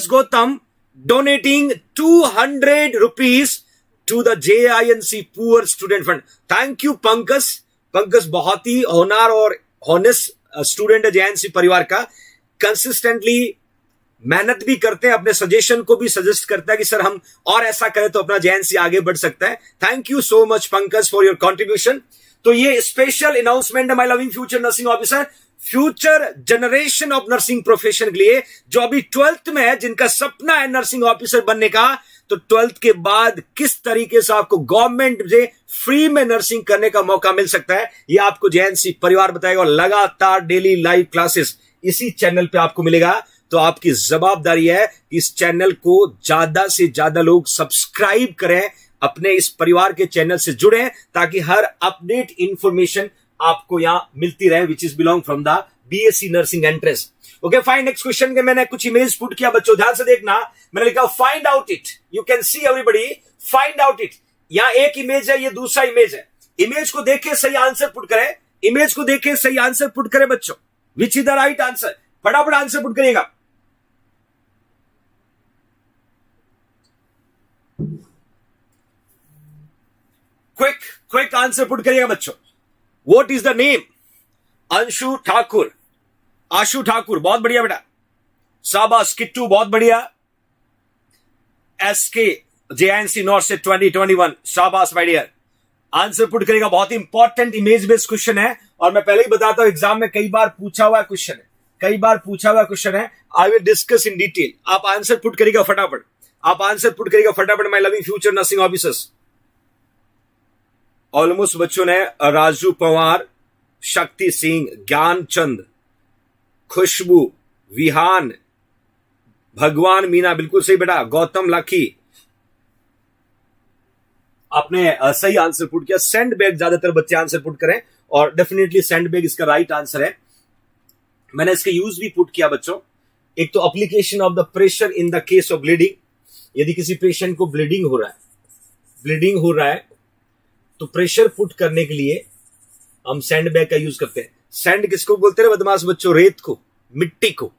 Gautam donating 200 rupees to the JINC Poor Student Fund. Thank you Pankaj. Pankaj बहुत ही होनार और हॉनेस्ट स्टूडेंट है JINC परिवार का. कंसिस्टेंटली मेहनत भी करते हैं, अपने सजेशन को भी सजेस्ट करता है कि सर हम और ऐसा करें तो अपना JINC आगे बढ़ सकता है. Thank you so much Pankaj for your contribution. तो ये स्पेशल अनाउंसमेंट है my loving future nursing officer, future generation of nursing profession के लिए जो अभी 12th में है, जिनका सपना है नर्सिंग ऑफिसर बनने का. तो 12th के बाद किस तरीके से आपको गवर्नमेंट से फ्री में नर्सिंग करने का मौका मिल सकता है, ये आपको JINC परिवार बताएगा. और लगातार डेली लाइव क्लासेस इसी चैनल पे आपको मिलेगा. तो आपकी जवाबदारी है कि इस चैनल को ज्यादा से ज्यादा लोग सब्सक्राइब करें, अपने इस परिवार के चैनल से जुड़ें, ताकि हर अपडेट इंफॉर्मेशन आपको यहां मिलती रहे, which is belong from the BSc nursing entrance. Okay fine. Next question के मैंने कुछ इमेज पुट किया बच्चों, ध्यान से देखना. मैंने लिखा find out it, you can C everybody, find out it. यहां एक इमेज है, ये दूसरा इमेज है. इमेज को देखे सही आंसर पुट करें, इमेज को देखे सही आंसर पुट करें बच्चों. विच इज द राइट आंसर? फटाफट आंसर पुट करिएगा. क्विक आंसर पुट करिएगा बच्चों. What is the name? Anshu Thakur, आशु ठाकुर, बहुत बढ़िया बेटा, शाबाश. किट्टू बहुत बढ़िया. SK JINC नॉर्थ से 2021, शाबाश माय डियर. आंसर पुट करेगा. बहुत इंपॉर्टेंट इमेज बेस्ड क्वेश्चन है और मैं पहले ही बताता हूं एग्जाम में कई बार पूछा हुआ क्वेश्चन है, कई बार पूछा हुआ क्वेश्चन है. आई विल डिस्कस इन डिटेल. आप आंसर पुट करेगा फटाफट, आप आंसर पुट करेगा फटाफट my loving future nursing officers. Almost बच्चों ने राजू पवार, शक्ति सिंह, ज्ञानचंद, खुशबू, विहान, भगवान मीना, बिल्कुल सही बेटा. गौतम लाखी, आपने सही आंसर पुट किया. सैंड बैग ज्यादातर बच्चे आंसर पुट करें और डेफिनेटली सैंड बैग इसका राइट आंसर है. मैंने इसका यूज भी पुट किया बच्चों. एक तो application of the pressure in the case of bleeding. यदि किसी पेशेंट को ब्लीडिंग हो रहा है तो प्रेशर पुट करने के लिए हम सैंड बैग का यूज करते हैं. सैंड किसको बोलते हैं बदमाश बच्चों? रेत को, मिट्टी को.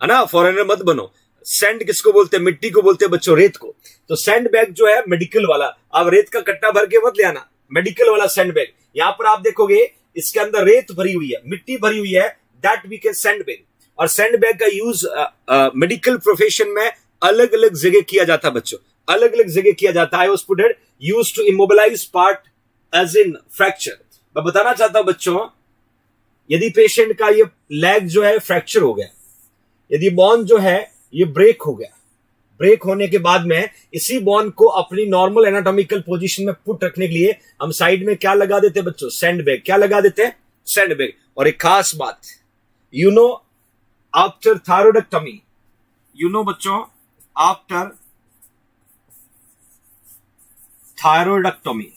है ना, फॉरेनर मत बनो। सैंड किसको बोलते हैं? मिट्टी को बोलते हैं बच्चों, रेत को। तो सैंड बैग जो है मेडिकल वाला, आप रेत का कट्टा भर के मत ले आना, मेडिकल वाला सैंड बैग। यहां पर आप देखोगे इसके अंदर रेत भरी हुई है, मिट्टी भरी हुई है, that we can sand bag. और सैंड बैग का यूज मेडिकल प्रोफेशन में अलग अलग जगह किया जाता है बच्चों, अलग अलग जगह किया जाता है। Was put used to immobilise part as in fracture. मैं बताना चाहता हूं बच्चों, यदि पेशेंट का ये लेग जो है फ्रैक्चर हो गया, यदि बोन जो है ये ब्रेक हो गया, ब्रेक होने के बाद में इसी बोन को अपनी नॉर्मल एनाटॉमिकल पोजीशन में पुट रखने के लिए हम साइड में क्या लगा देते हैं बच्चों? Sand bag. क्या लगा देते हैं? Sand bag. और एक खास बात, you know after thyroidectomy, you know बच्चों, आफ्टर थायरोइडेक्टमी,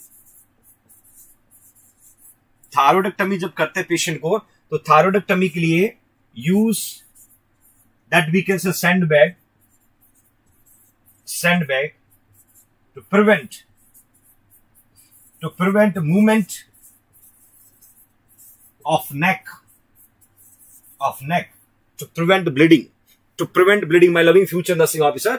थायरोइडेक्टमी जब करते हैं पेशेंट को, तो थायरोइडेक्टमी के लिए use that we can say sand bag to prevent movement of neck, to prevent bleeding my loving future nursing officer।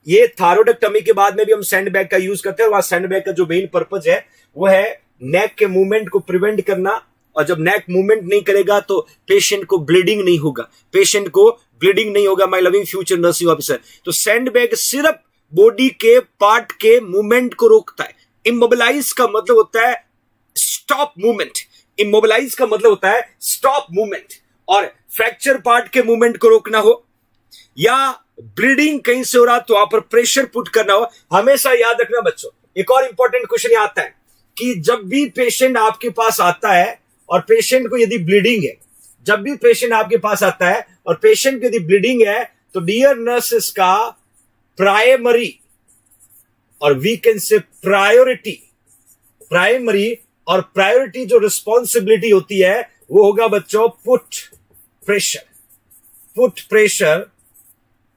ये थायरोइडेक्टमी के बाद में भी हम सैंड बैग का यूज करते हैं। वहां सैंड बैग का जो मेन पर्पज है वो है नेक के मूवमेंट को प्रिवेंट करना, और जब नेक मूवमेंट नहीं करेगा तो पेशेंट को ब्लीडिंग नहीं होगा, पेशेंट को ब्लीडिंग नहीं होगा my loving future nursing officer. तो सैंड बैग सिर्फ बॉडी के पार्ट के मूवमेंट को रोकता है। इमोबिलाइज का मतलब होता है स्टॉप मूवमेंट, इमोबिलाइज का मतलब होता है स्टॉप मूवमेंट। और फ्रैक्चर पार्ट के मूवमेंट को रोकना हो या ब्लीडिंग कहीं से हो रहा तो वहां पर प्रेशर पुट करना हो, हमेशा याद रखना बच्चों। एक और इंपॉर्टेंट क्वेश्चन आता है कि जब भी पेशेंट आपके पास आता है और पेशेंट को यदि ब्लीडिंग है, जब भी पेशेंट आपके पास आता है और पेशेंट को यदि ब्लीडिंग है, तो डियर नर्सेस का प्राइमरी और we can say priority, primary और प्रायोरिटी जो रिस्पॉन्सिबिलिटी होती है वो होगा बच्चों put pressure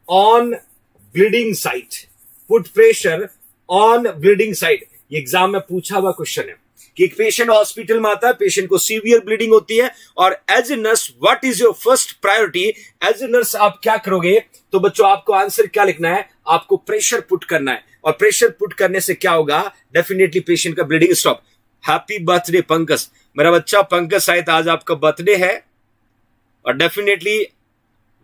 on bleeding site, put pressure on bleeding site. ये एग्जाम में पूछा हुआ क्वेश्चन है कि एक पेशेंट हॉस्पिटल में आता है, पेशेंट को सीवियर ब्लीडिंग होती है, और as a nurse what is your first priority? As a nurse आप क्या करोगे? तो बच्चों आपको आंसर क्या लिखना है? आपको प्रेशर पुट करना है। और प्रेशर पुट करने से क्या होगा? डेफिनेटली पेशेंट का bleeding stop. Happy birthday Pankaj, मेरा बच्चा पंकज, शायद आज आपका बर्थडे है, और definitely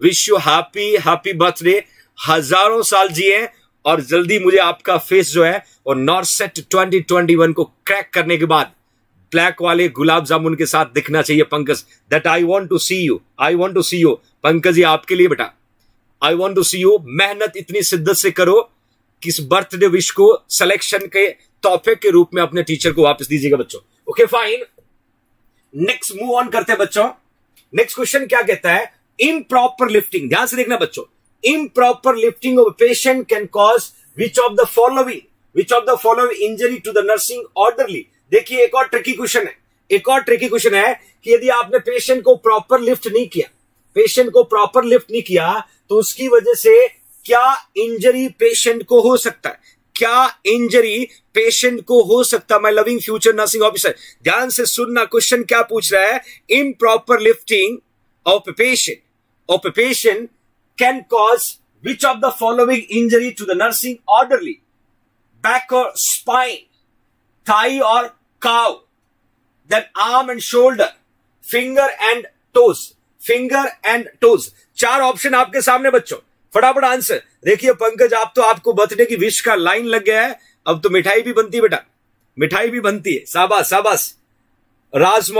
wish you happy birthday. हजारों साल जिए, और जल्दी मुझे आपका फेस जो है और नॉर्थ सेट 2021 को क्रैक करने के बाद ब्लैक वाले गुलाब जामुन के साथ दिखना चाहिए Pankaj. That I want to see you, I want to see you Pankaj, ये आपके लिए बेटा, I want to see you. मेहनत इतनी शिद्दत से करो कि इस बर्थडे विश को सिलेक्शन के तोहफे के रूप में अपने टीचर को वापस दीजिएगा बच्चों। Okay fine, next move on करते हैं बच्चों। नेक्स्ट क्वेश्चन क्या कहता है? Improper lifting. ध्यान से देखना बच्चों, improper lifting of a patient can cause which of the following injury to the nursing orderly। देखिए एक और ट्रिकी क्वेश्चन है, एक और ट्रिकी क्वेश्चन है कि यदि आपने पेशेंट को प्रॉपर लिफ्ट नहीं किया, पेशेंट को प्रॉपर लिफ्ट नहीं किया, तो उसकी वजह से क्या इंजरी पेशेंट को हो सकता है? क्या इंजरी पेशेंट को हो सकता है my loving future nursing officer? ध्यान से सुनना, क्वेश्चन क्या पूछ रहा है? Improper lifting of a patient can cause which of the following injury to the nursing orderly? Back or spine, thigh or calf, then arm and shoulder, finger and toes, चार option आपके सामने बच्चों, फटाफट answer. देखिए पंकज, आप तो आपको birthday की विश का लाइन लग गया है, अब तो मिठाई भी बनती है बेटा, मिठाई भी बनती है। शाबाश शाबाश। Raj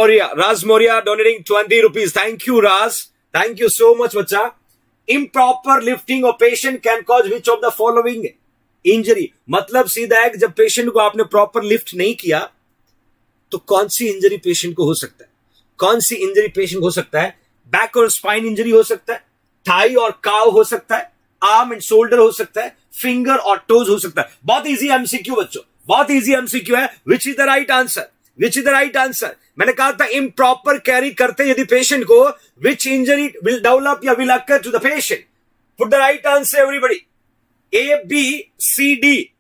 Maurya donating 20 rupees, thank you Raj, thank you so much बच्चा। Improper lifting of patient can cause which of the following injury? मतलब सीधा है कि जब पेशेंट को आपने प्रॉपर लिफ्ट नहीं किया तो कौन सी इंजरी पेशेंट को हो सकता है? कौन सी इंजरी पेशेंट हो सकता है? बैक और स्पाइन इंजरी हो सकता है, थाई और काव हो सकता है, आर्म एंड शोल्डर हो सकता है, फिंगर और टोज हो सकता है। बहुत इजी एमसीक्यू बच्चों, बहुत इजी एमसीक्यू है। Which is the right answer? Which is the right answer? मैंने कहा था इम्प्रॉपर कैरी करते यदि पेशेंट को, विच इंजरी विल डेवलप या will occur to the patient? Put the right answer everybody. A B C D,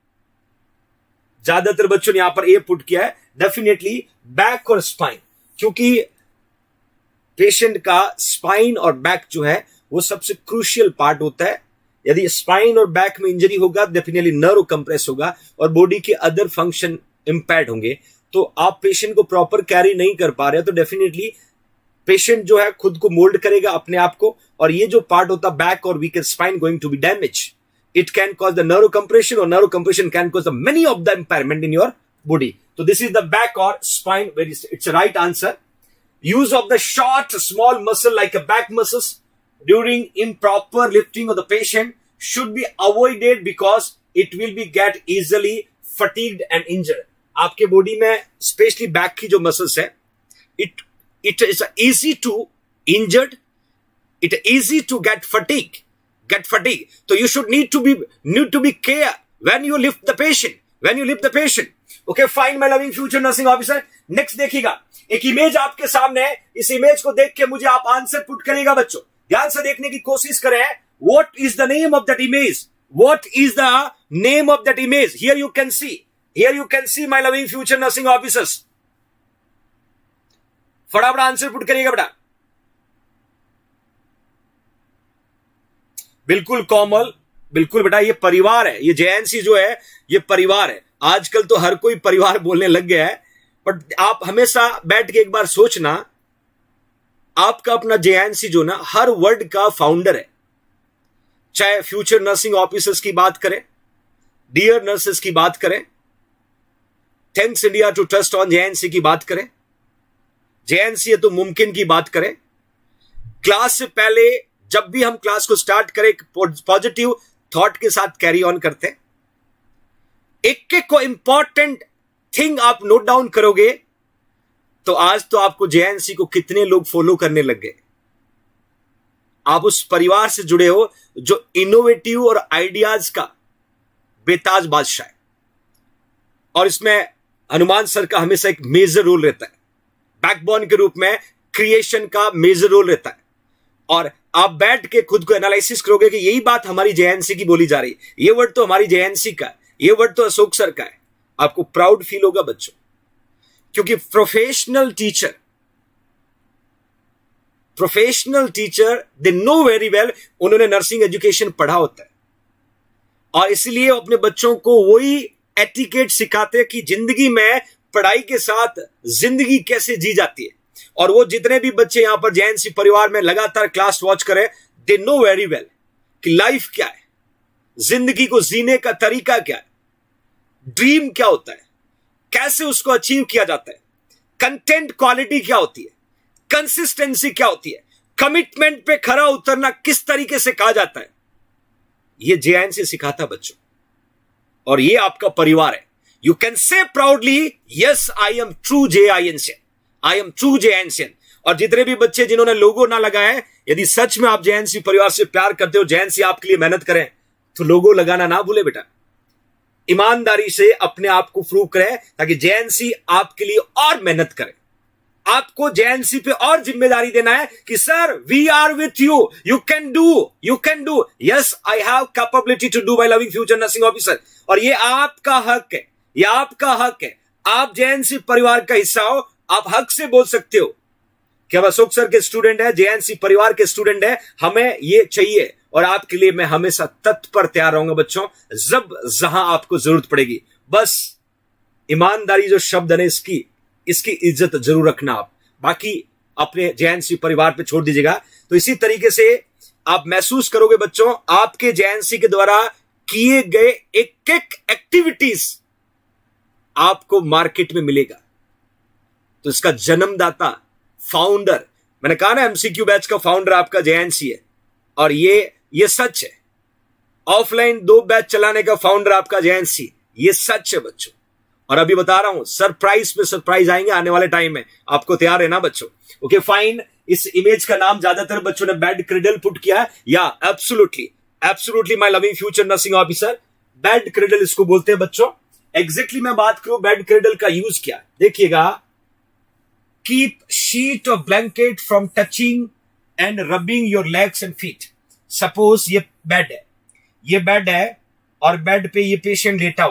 ज्यादातर बच्चों ने यहां पर ए पुट किया है। डेफिनेटली बैक और स्पाइन, क्योंकि पेशेंट का स्पाइन और बैक जो है वो सबसे क्रूशियल पार्ट होता है। यदि स्पाइन और बैक में इंजरी होगा, डेफिनेटली नर्व कंप्रेस होगा और बॉडी के अदर फंक्शन इंपैक्ट होंगे, तो आप पेशेंट को प्रॉपर कैरी नहीं कर पा रहे हो, तो डेफिनेटली पेशेंट जो है खुद को मोल्ड करेगा अपने आप को, और ये जो पार्ट होता है बैक और weaker spine going to be damage. It can cause the nerve compression, or nerve compression can cause the many of the impairment in your body. So this is the back or spine, where it's a right answer. Use of the short, small muscle like a back muscles during improper lifting of the patient should be avoided because it will be get easily fatigued and injured. आपके body में specially back की जो muscles है, it is easy to injured, it easy to get fatigue. So you should need to be care when you lift the patient. Okay, fine, my loving future nursing officer. Next देखिएगा, एक image आपके सामने है. इस image को देख के मुझे आप आंसर पुट करेगा बच्चों. ध्यान से देखने की कोशिश करें. What is the name of that image? What is the name of that image? Here you can see my loving future nursing officers. फटाफट आंसर पुट करिएगा बेटा. बिल्कुल कोमल, बिल्कुल बेटा, ये परिवार है. ये जेएनसी जो है ये परिवार है. आजकल तो हर कोई परिवार बोलने लग गया है, बट आप हमेशा बैठ के एक बार सोचना, आपका अपना जेएनसी जो ना हर वर्ड का फाउंडर है. चाहे फ्यूचर नर्सिंग ऑफिसर्स की बात करें, डियर नर्सेस की बात करें, thanks India to trust on JNC की बात करें, जेएनसी है तो मुमकिन की बात करें. क्लास से पहले जब भी हम क्लास को स्टार्ट करें, पॉजिटिव थॉट के साथ कैरी ऑन करते हैं. एक एक को इंपॉर्टेंट थिंग आप नोट डाउन करोगे तो आज तो आपको जेएनसी को कितने लोग फॉलो करने लग गए. आप उस परिवार से जुड़े हो जो इनोवेटिव और आइडियाज का बेताज बादशाह है, और इसमें हनुमान सर का हमेशा एक मेजर रोल रहता है. बैकबोन के रूप में क्रिएशन का मेजर रोल रहता है. और आप बैठ के खुद को एनालिसिस करोगे कि यही बात हमारी जेएनसी की बोली जा रही है, ये वर्ड तो हमारी जेएनसी का है, ये वर्ड तो अशोक सर का है. आपको प्राउड फील होगा बच्चों, क्योंकि professional teacher they know very well, उन्होंने नर्सिंग एजुकेशन पढ़ा होता है, और इसलिए अपने बच्चों को वही एटिकेट सिखाते हैं कि जिंदगी में पढ़ाई के साथ जिंदगी कैसे जी जाती है. और वो जितने भी बच्चे यहां पर जेएनसी परिवार में लगातार क्लास वॉच करें, दे नो वेरी वेल कि लाइफ क्या है, जिंदगी को जीने का तरीका क्या है, ड्रीम क्या होता है, कैसे उसको अचीव किया जाता है, कंटेंट क्वालिटी क्या होती है, कंसिस्टेंसी क्या होती है, कमिटमेंट पे खरा उतरना किस तरीके से कहा जाता है. ये जेएनसी सिखाता बच्चों, और ये आपका परिवार है. You can say proudly, yes I am true JINC, I am true JNC. और जितने भी बच्चे जिन्होंने लोगो ना लगाए, यदि सच में आप जेएनसी परिवार से प्यार करते हो, जेएनसी आपके लिए मेहनत करें, तो लोगो लगाना ना भूले बेटा. ईमानदारी से अपने आप को प्रूव करें ताकि जेएनसी आपके लिए और मेहनत करे. आपको जेएनसी पे और जिम्मेदारी देना है कि sir we are with you, you can do, yes I have capability to do, my loving future nursing officer. और ये आपका हक है, ये आपका हक है. आप जेएनसी परिवार का हिस्सा हो, आप हक से बोल सकते हो कि हम अशोक सर के स्टूडेंट है, जेएनसी परिवार के स्टूडेंट है, हमें ये चाहिए, और आपके लिए मैं हमेशा तत्पर तैयार रहूंगा बच्चों, जब जहां आपको जरूरत पड़ेगी. बस ईमानदारी जो शब्द है इसकी इज्जत जरूर रखना. आप बाकी अपने जेएनसी परिवार पे छोड़ दीजिएगा. तो इसी तरीके से आप महसूस करोगे बच्चों, आपके जेएनसी के द्वारा किए गए एक एक एक्टिविटीज आपको मार्केट में मिलेगा. तो इसका जन्मदाता, फाउंडर, मैंने कहा ना एमसीक्यू बैच का फाउंडर आपका जेएनसी है, और ये सच है. ऑफलाइन 2 बैच चलाने का फाउंडर आपका जेएनसी, ये सच है बच्चों. और अभी बता रहा हूं, सरप्राइज पे सरप्राइज आएंगे आने वाले टाइम में, आपको तैयार है ना बच्चों. Okay fine. इस इमेज का नाम ज्यादातर बच्चों ने बेड क्रिडल पुट किया है. या absolutely my loving future nursing officer, bed cradle इसको बोलते हैं बच्चों. एग्जैक्टली मैं बात करूं बेड क्रिडल का यूज क्या है, देखिएगा. Keep sheet of blanket from touching and rubbing your legs and feet. Suppose ये बेड है और बेड पे ये पेशेंट लेटा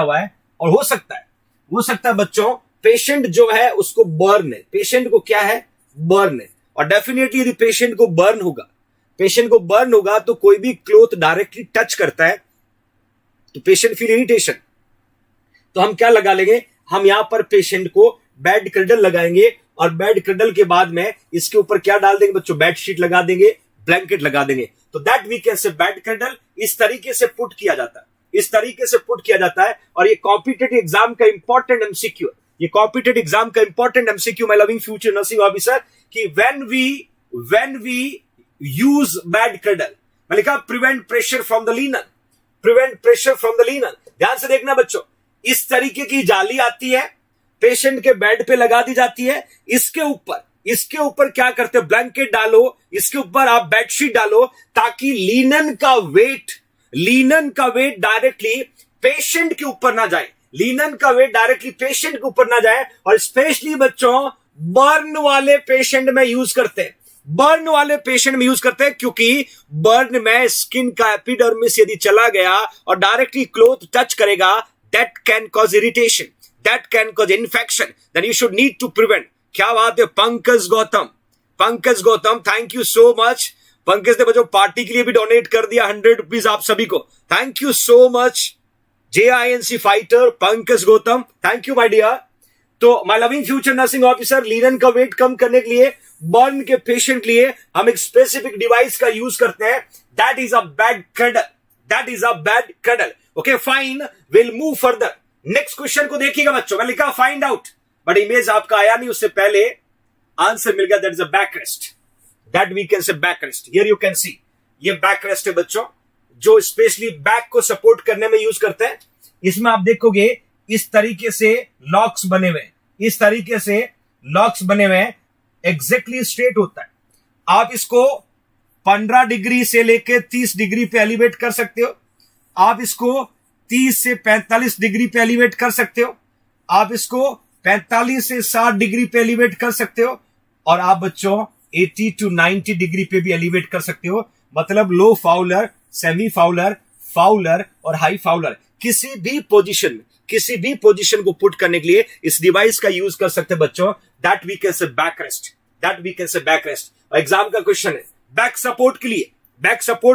हुआ है, और हो सकता है बच्चों पेशेंट जो है उसको बर्न है. पेशेंट को क्या है, बर्न है, और डेफिनेटली यदि पेशेंट को बर्न होगा तो कोई भी क्लोथ डायरेक्टली टच करता है तो पेशेंट फील इरिटेशन। तो हम क्या लगा लेंगे, हम यहां पर पेशेंट को बेड क्रडल लगाएंगे और बेड क्रडल के बाद में इसके ऊपर क्या डाल देंगे बच्चों, बेडशीट लगा देंगे, ब्लैंकेट लगा देंगे। तो that we can say bed cradle इस तरीके से पुट किया जाता है, इस तरीके से पुट किया जाता है। और ये कॉम्पिटिटिव एग्जाम का इंपॉर्टेंट एमसीक्यू, ये कॉम्पिटिटिव एग्जाम का important MCQ my loving future nursing officer, कि when we use bed cradle, मैं लिखा prevent pressure from the linen, prevent pressure from the linen. ध्यान से देखना बच्चों, इस तरीके की जाली आती है, पेशेंट के बेड पे लगा दी जाती है, इसके ऊपर क्या करते हैं, ब्लैंकेट डालो, इसके ऊपर आप बेडशीट डालो ताकि लीनन का वेट डायरेक्टली पेशेंट के ऊपर ना जाए, लीनन का वेट डायरेक्टली पेशेंट के ऊपर ना जाए। और स्पेशली बच्चों बर्न वाले पेशेंट में यूज करते हैं, क्योंकि बर्न में स्किन का एपिडर्मिस यदि चला गया और डायरेक्टली क्लोथ टच करेगा, that can cause irritation, that can cause infection, then you should need to prevent. क्या बात है Pankaj Gautam, thank you so much. Pankaj ने बच्चों पार्टी के लिए भी डोनेट कर दिया 100 रुपीज आप सभी को, thank you so much. JINC fighter Pankaj Gautam, thank you my dear. तो my loving future nursing officer, linen का वेट कम करने के लिए बर्न के पेशेंट के लिए हम एक स्पेसिफिक डिवाइस का यूज करते हैं, that is a bed cradle. Okay fine, will move further. Next question को देखिएगा बच्चों, मैं लिखा फाइंड आउट, बट इमेज आपका आया नहीं, उससे पहले आंसर मिल गया, that is a back rest, that we can say back rest. Here you can see, ये बैक रेस्ट है बच्चों, जो स्पेशली बैक को सपोर्ट करने में यूज करते हैं। इसमें आप देखोगे इस तरीके से लॉक्स बने हुए, एग्जैक्टली स्ट्रेट होता है। आप इसको 15 डिग्री से लेकर 30 डिग्री पे एलिवेट कर सकते हो, आप इसको 30 से 45 डिग्री पे एलिवेट कर सकते हो, आप इसको 45 से 60 डिग्री पे एलिवेट कर सकते हो, और आप बच्चों 80 टू 90 डिग्री पे भी एलिवेट कर सकते हो। मतलब लो फाउलर, सेमी फाउलर, फाउलर और हाई फाउलर, किसी भी पोजीशन को पुट करने के लिए इस डिवाइस का यूज कर सकते हैं बच्चों, that we can say back rest. Exam का क्वेश्चन है बैक सपोर्ट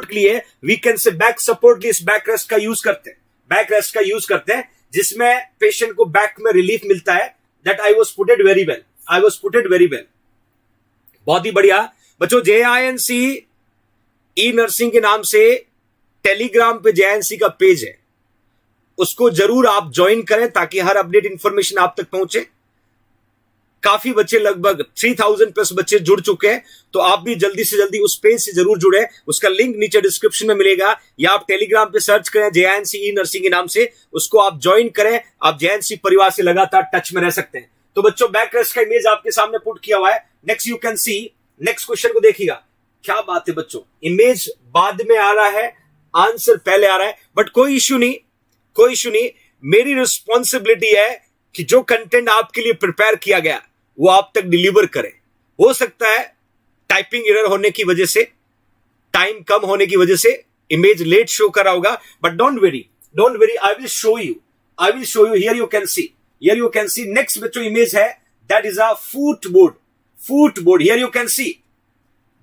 के लिए we can say back support के लिए इस बैक रेस्ट का यूज करते हैं, जिसमें पेशेंट को बैक में रिलीफ मिलता है। That I was putted very well, बहुत ही बढ़िया बच्चों। JINC ई नर्सिंग के नाम से टेलीग्राम पे JINC का पेज है, उसको जरूर आप ज्वाइन करें ताकि हर अपडेट इंफॉर्मेशन आप तक पहुंचे। काफी बच्चे, लगभग 3000 प्लस बच्चे जुड़ चुके हैं, तो आप भी जल्दी से जल्दी उस पेज से जरूर जुड़े। उसका लिंक नीचे डिस्क्रिप्शन में मिलेगा, या आप टेलीग्राम पे सर्च करें JINC ई नर्सिंग के नाम से, उसको आप ज्वाइन करें। आप JINC परिवार से लगातार टच में रह सकते हैं। तो बच्चों बैक रेस्ट का इमेज आपके सामने पुट किया हुआ है। Next you can see, next question को देखिएगा। क्या बात है बच्चों, इमेज बाद में आ रहा है, आंसर पहले आ रहा है, बट कोई इश्यू नहीं। मेरी रिस्पॉन्सिबिलिटी है कि जो कंटेंट आपके लिए प्रिपेयर किया गया वो आप तक डिलीवर करें। हो सकता है टाइपिंग एरर होने की वजह से, टाइम कम होने की वजह से इमेज लेट शो करा होगा, but don't worry, I will show you. Here you can see, next बच्चों इमेज है, that is a footboard. Here you can see,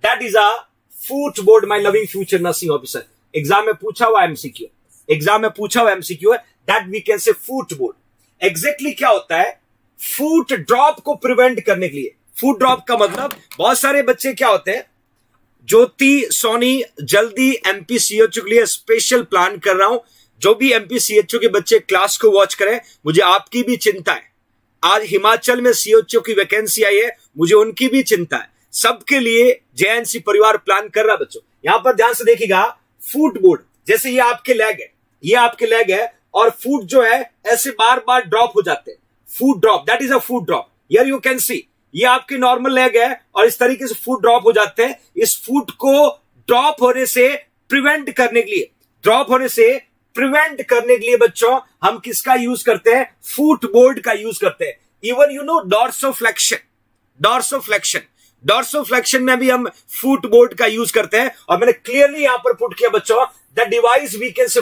that is a footboard my loving future nursing officer. Exam में पूछा हुआ MCQ है, that we can say footboard. Exactly क्या होता है, foot drop को प्रिवेंट करने के लिए। फुट ड्रॉप का मतलब, बहुत सारे बच्चे क्या होते हैं, ज्योति सोनी जल्दी MPCHO के लिए स्पेशल प्लान कर रहा हूं। जो भी MPCHO के बच्चे क्लास को वॉच करें, मुझे आपकी भी चिंता है। आज हिमाचल में CHO की वैकेंसी आई है, मुझे उनकी भी चिंता है। सबके लिए JINC परिवार प्लान कर रहा बच्चों। यहां पर ध्यान से देखिएगा, फुटबोर्ड, जैसे ये आपके लेग है, और फुट जो है ऐसे बार बार ड्रॉप हो जाते हैं, foot drop, that is a foot drop. Here you can see, ये आपकी नॉर्मल लेग है और इस तरीके से फुट ड्रॉप हो जाते हैं। इस फुट को ड्रॉप होने से प्रिवेंट करने के लिए बच्चों हम किसका यूज करते हैं, फुटबोर्ड का यूज करते हैं। इवन यू नो डॉर्सोफ्लेक्शन में भी हम फुटबोर्ड का यूज करते हैं। और मैंने क्लियरली यहां पर पुट किया बच्चों, the device we can say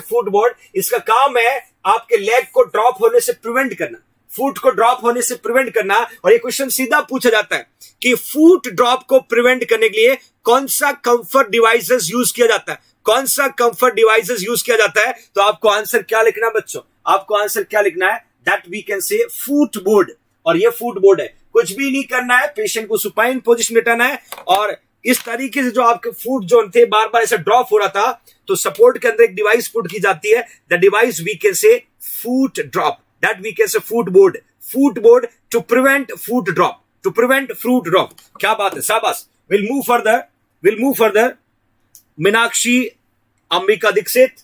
footboard. इसका काम है आपके लेग को ड्रॉप होने से प्रिवेंट करना। फूट को ड्रॉप होने से प्रिवेंट करना। और ये क्वेश्चन सीधा पूछा जाता है कि फूट ड्रॉप को प्रिवेंट करने के लिए कौन सा कंफर्ट डिवाइसेस यूज किया जाता है, कौन सा कंफर्ट डिवाइसेस यूज किया जाता है। तो आपको आंसर क्या लिखना है बच्चों, आपको आंसर क्या लिखना है, that we can say foot board. और ये फूट बोर्ड है, कुछ भी नहीं करना है, पेशेंट को सुपाइन पोजीशन में लेटाना है और इस तरीके से जो आपके फूट जोन थे बार बार ऐसे ड्रॉप हो रहा था, तो सपोर्ट के अंदर एक डिवाइस पुट की जाती है, the device we can say foot drop, that we can say foot board to prevent foot drop, to prevent fruit drop. क्या बात है, शाबाश। Will move further Meenakshi Ambika Dikshit.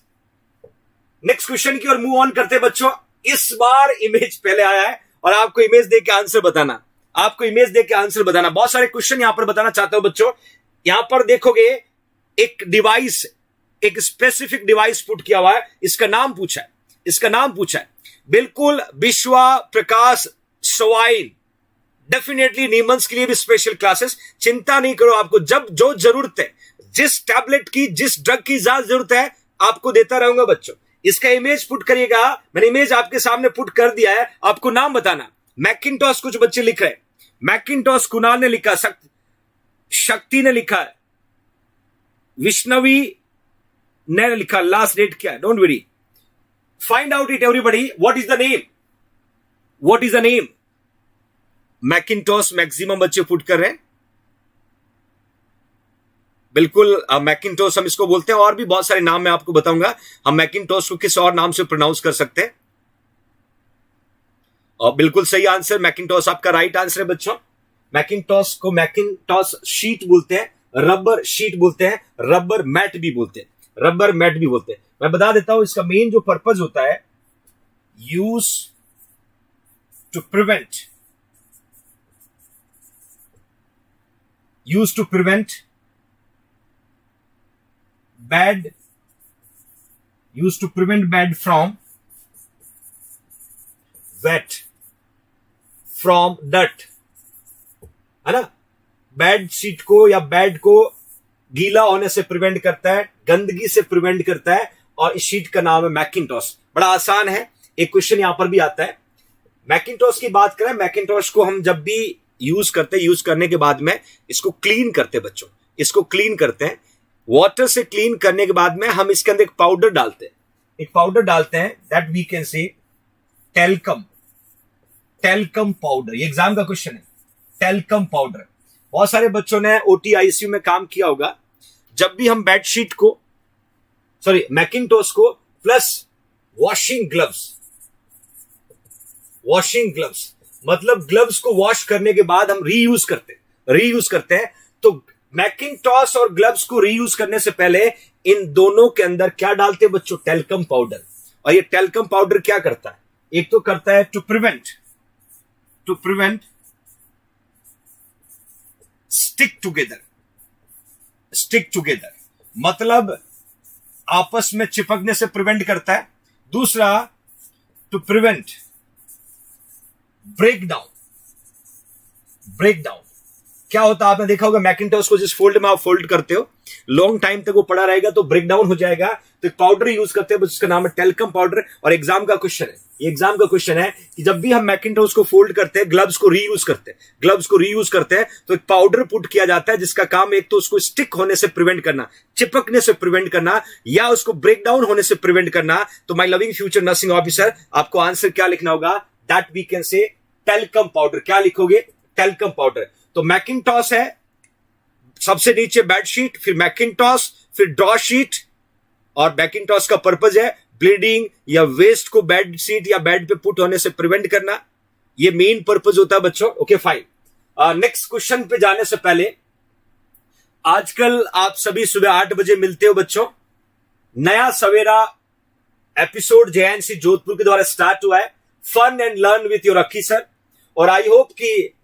Next question की ओर मूव ऑन करते बच्चों। इस बार इमेज पहले आया है और आपको इमेज देख के आंसर बताना, आपको इमेज देख के आंसर बताना। बहुत सारे क्वेश्चन यहां पर बताना चाहता हूं बच्चों। यहां पर देखोगे एक डिवाइस, एक स्पेसिफिक डिवाइस पुट किया हुआ है, इसका नाम पूछा है, बिल्कुल विश्वा प्रकाश स्वाइन। डेफिनेटली नीमंस के लिए भी स्पेशल क्लासेस, चिंता नहीं करो, आपको जब जो जरूरत है, जिस टैबलेट की, जिस ड्रग की ज्यादा जरूरत है, आपको देता रहूंगा बच्चों। इसका इमेज पुट करिएगा, मैंने इमेज आपके सामने पुट कर दिया है, आपको नाम बताना। मैकिंटॉस कुछ बच्चे लिख रहे हैं, मैकिंटॉस कुणाल ने लिखा, शक्ति ने लिखा है, विष्णवी ने लिखा, लास्ट डेट क्या है, don't worry, find out it everybody, what is the name. Mackintosh maximum बच्चे पुट कर रहे हैं, बिल्कुल मैकिंटॉस हम इसको बोलते हैं, और भी बहुत सारे नाम मैं आपको बताऊंगा, हम मैकिंटॉस को किस और नाम से प्रोनाउंस कर सकते हैं। और बिल्कुल सही आंसर मैकिंटॉस आपका राइट आंसर है बच्चों। मैकिंटॉस को मैकिंटॉस शीट बोलते हैं, रबर शीट बोलते हैं, रबर मैट भी बोलते हैं, मैं बता देता हूं इसका मेन जो पर्पज होता है, use to prevent bed from डट, है ना। बैड शीट को या बैड को गीला होने से प्रिवेंट करता है, गंदगी से प्रिवेंट करता है, और इस शीट का नाम है मैकिंटॉस। बड़ा आसान है, एक क्वेश्चन यहां पर भी आता है। मैकिंटॉस की बात करें, मैकिंटॉस को हम जब भी यूज करने के बाद में इसको क्लीन करते हैं बच्चों, इसको क्लीन करते हैं, वाटर से क्लीन करने के बाद में हम इसके अंदर एक पाउडर डालते हैं, that we can say talcum powder. ये एग्जाम का क्वेश्चन है, टेल्कम पाउडर। बहुत सारे बच्चों ने ओटी आईसीयू में काम किया होगा, जब भी हम बेडशीट को, मैकिंटॉस को प्लस वॉशिंग ग्लव्स, मतलब ग्लव्स को वॉश करने के बाद हम रीयूज करते हैं। तो मैकिंटॉस और ग्लव्स को रीयूज करने से पहले इन दोनों के अंदर क्या डालते हैं बच्चों, टेल्कम पाउडर। और ये टेल्कम पाउडर क्या करता है, एक तो करता है टू प्रिवेंट स्टिक टुगेदर, मतलब आपस में चिपकने से प्रिवेंट करता है। दूसरा टू प्रिवेंट ब्रेकडाउन। क्या होता है, आपने देखा होगा मैकिंटॉस को जिस फोल्ड में आप फोल्ड करते हो, लॉन्ग टाइम तक वो पड़ा रहेगा तो ब्रेकडाउन हो जाएगा, तो एक पाउडर यूज करते हैं जिसका नाम है टेल्कम पाउडर। और एग्जाम का क्वेश्चन है कि जब भी हम मैकिंटॉस को फोल्ड करते हैं, ग्लव्स को रीयूज करते हैं, तो एक पाउडर पुट किया जाता है जिसका काम एक तो उसको स्टिक होने से प्रिवेंट करना, चिपकने से प्रिवेंट करना, या उसको ब्रेकडाउन होने से प्रिवेंट करना। तो my loving future nursing officer, आपको आंसर क्या लिखना होगा, that we can say talcum powder. क्या लिखोगे, टेल्कम पाउडर। तो मैकिंटॉस है सबसे नीचे बेडशीट, फिर मैकिंटॉस, फिर ड्रॉ शीट। और मैकिंटॉस का पर्पज है ब्लीडिंग या वेस्ट को बेड शीट या बेड पे पुट होने से प्रिवेंट करना, ये मेन पर्पज होता है बच्चों। ओके फाइन, नेक्स्ट क्वेश्चन पे जाने से पहले, आजकल आप सभी सुबह 8 बजे मिलते हो बच्चों। नया सवेरा एपिसोड जेएनसी जोधपुर के द्वारा स्टार्ट हुआ है, fun and learn with your Akki sir. और आई होप कि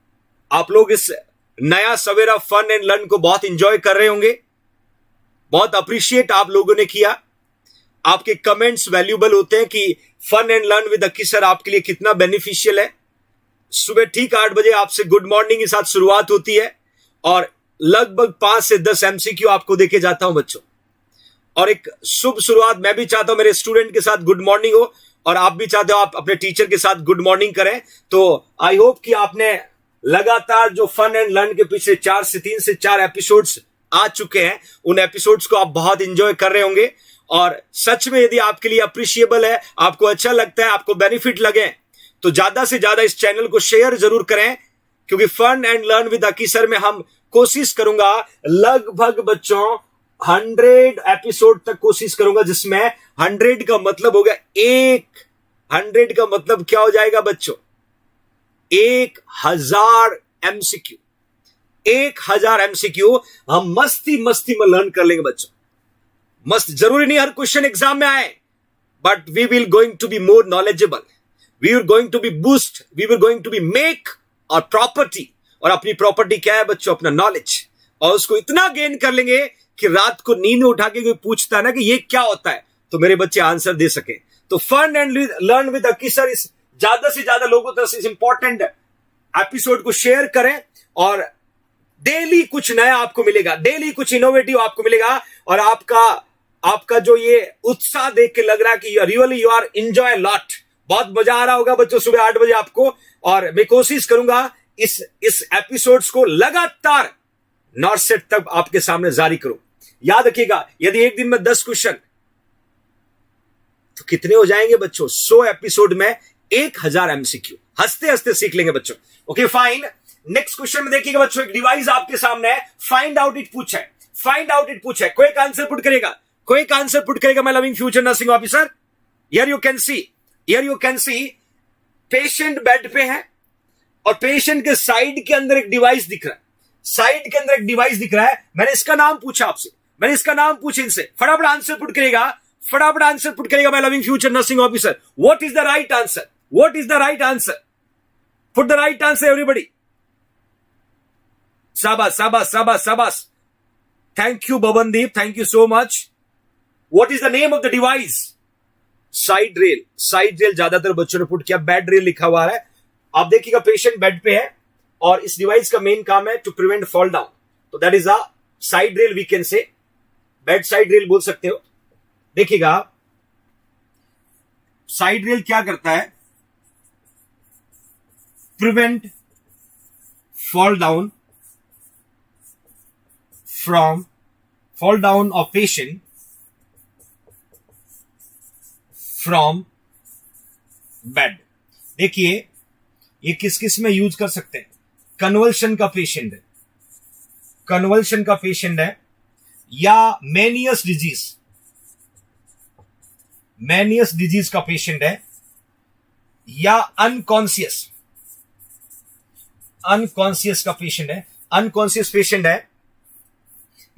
आप लोग इस नया सवेरा फन एंड लर्न को बहुत इंजॉय कर रहे होंगे, बहुत अप्रिशिएट आप लोगों ने किया। आपके कमेंट्स वैल्यूबल होते हैं कि fun and learn with Akki sir आपके लिए कितना बेनिफिशियल है। सुबह ठीक 8 बजे आपसे गुड मॉर्निंग के साथ शुरुआत होती है और लगभग 5 से 10 एमसीक्यू आपको देके जाता हूं बच्चों। और एक शुभ शुरुआत मैं भी चाहता हूं मेरे स्टूडेंट के साथ गुड मॉर्निंग हो, और आप भी चाहते हो आप अपने टीचर के साथ गुड मॉर्निंग करें, तो आई होप कि आपने लगातार जो फन एंड लर्न के पीछे 3 से 4 एपिसोड्स आ चुके हैं, उन एपिसोड्स को आप बहुत इंजॉय कर रहे होंगे। और सच में यदि आपके लिए अप्रिशिएबल है, आपको अच्छा लगता है, आपको बेनिफिट लगे, तो ज्यादा से ज्यादा इस चैनल को शेयर जरूर करें, क्योंकि fun and learn with Aki sir में हम कोशिश करूंगा लगभग बच्चों 100 एपिसोड तक कोशिश करूंगा, जिसमें 100 का मतलब हो गया 100 का मतलब क्या हो जाएगा बच्चों, 1000 एमसीक्यू। 1000 एमसीक्यू हम मस्ती मस्ती में लर्न कर लेंगे बच्चों। मस्त जरूरी नहीं हर क्वेश्चन एग्जाम में आए, but we will going to be more knowledgeable, we are going to be boost, we are going to be make और प्रॉपर्टी। और अपनी प्रॉपर्टी क्या है बच्चों, अपना नॉलेज। और उसको इतना गेन कर लेंगे कि रात को नींद में उठा के कोई पूछता है ना कि ये क्या होता है, तो मेरे बच्चे आंसर दे सके। तो fun and learn with Aki sir इस ज्यादा से ज्यादा लोगों तक इस इंपॉर्टेंट एपिसोड को शेयर करें, और डेली कुछ नया आपको मिलेगा, डेली कुछ इनोवेटिव आपको मिलेगा। और आपका जो ये उत्साह देख के लग रहा है कि really you are enjoy lot, बहुत मजा आ रहा होगा बच्चों सुबह 8 बजे आपको। और मैं कोशिश करूंगा इस एपिसोड्स को लगातार नॉर्थ सेट तक आपके सामने जारी करूं। याद रखिएगा, यदि एक दिन में 10 क्वेश्चन, तो कितने हो जाएंगे बच्चों, 100 एपिसोड में 1000 एमसीक्यू। हंसते हंसते सीख लेंगे बच्चों। ओके फाइन, नेक्स्ट क्वेश्चन में देखिएगा बच्चों, एक डिवाइस आपके सामने है, फाइंड आउट इट पूछा है, फाइंड आउट इट पूछा है। कोई एक आंसर पुट करेगा, कोई एक आंसर पुट करेगा my loving future nursing officer. Here you can see patient bed पे है, और पेशेंट के साइड के अंदर एक डिवाइस दिख रहा है, साइड के अंदर एक डिवाइस दिख रहा है। मैंने इसका नाम पूछा आपसे, मैंने इसका नाम पूछा इनसे, फटाफट आंसर पुट करेगा, फटाफट आंसर पुट करेगा my loving future nursing officer. What is the right answer, what is the right answer, put the right answer everybody. शाबाश शाबाश शाबाश शाबाश, thank you Babandeep, thank you so much. What is the name of the device, side rail. Side rail ज्यादातर बच्चों ने put किया, bed rail लिखा हुआ है। आप देखिएगा पेशेंट बेड पे है, और इस डिवाइस का मेन काम है टू प्रिवेंट फॉल डाउन, तो that is a side rail, we can say bed side rail बोल सकते हो। देखिएगा साइड रेल क्या करता है, prevent fall down from fall down of patient from bed। देखिए ये किस किस में यूज कर सकते हैं, कन्वल्शन का पेशेंट है, कन्वल्शन का पेशेंट है, या मैनियस डिजीज का पेशेंट है, या अनकॉन्शियस का पेशेंट है, अनकॉन्शियस पेशेंट है,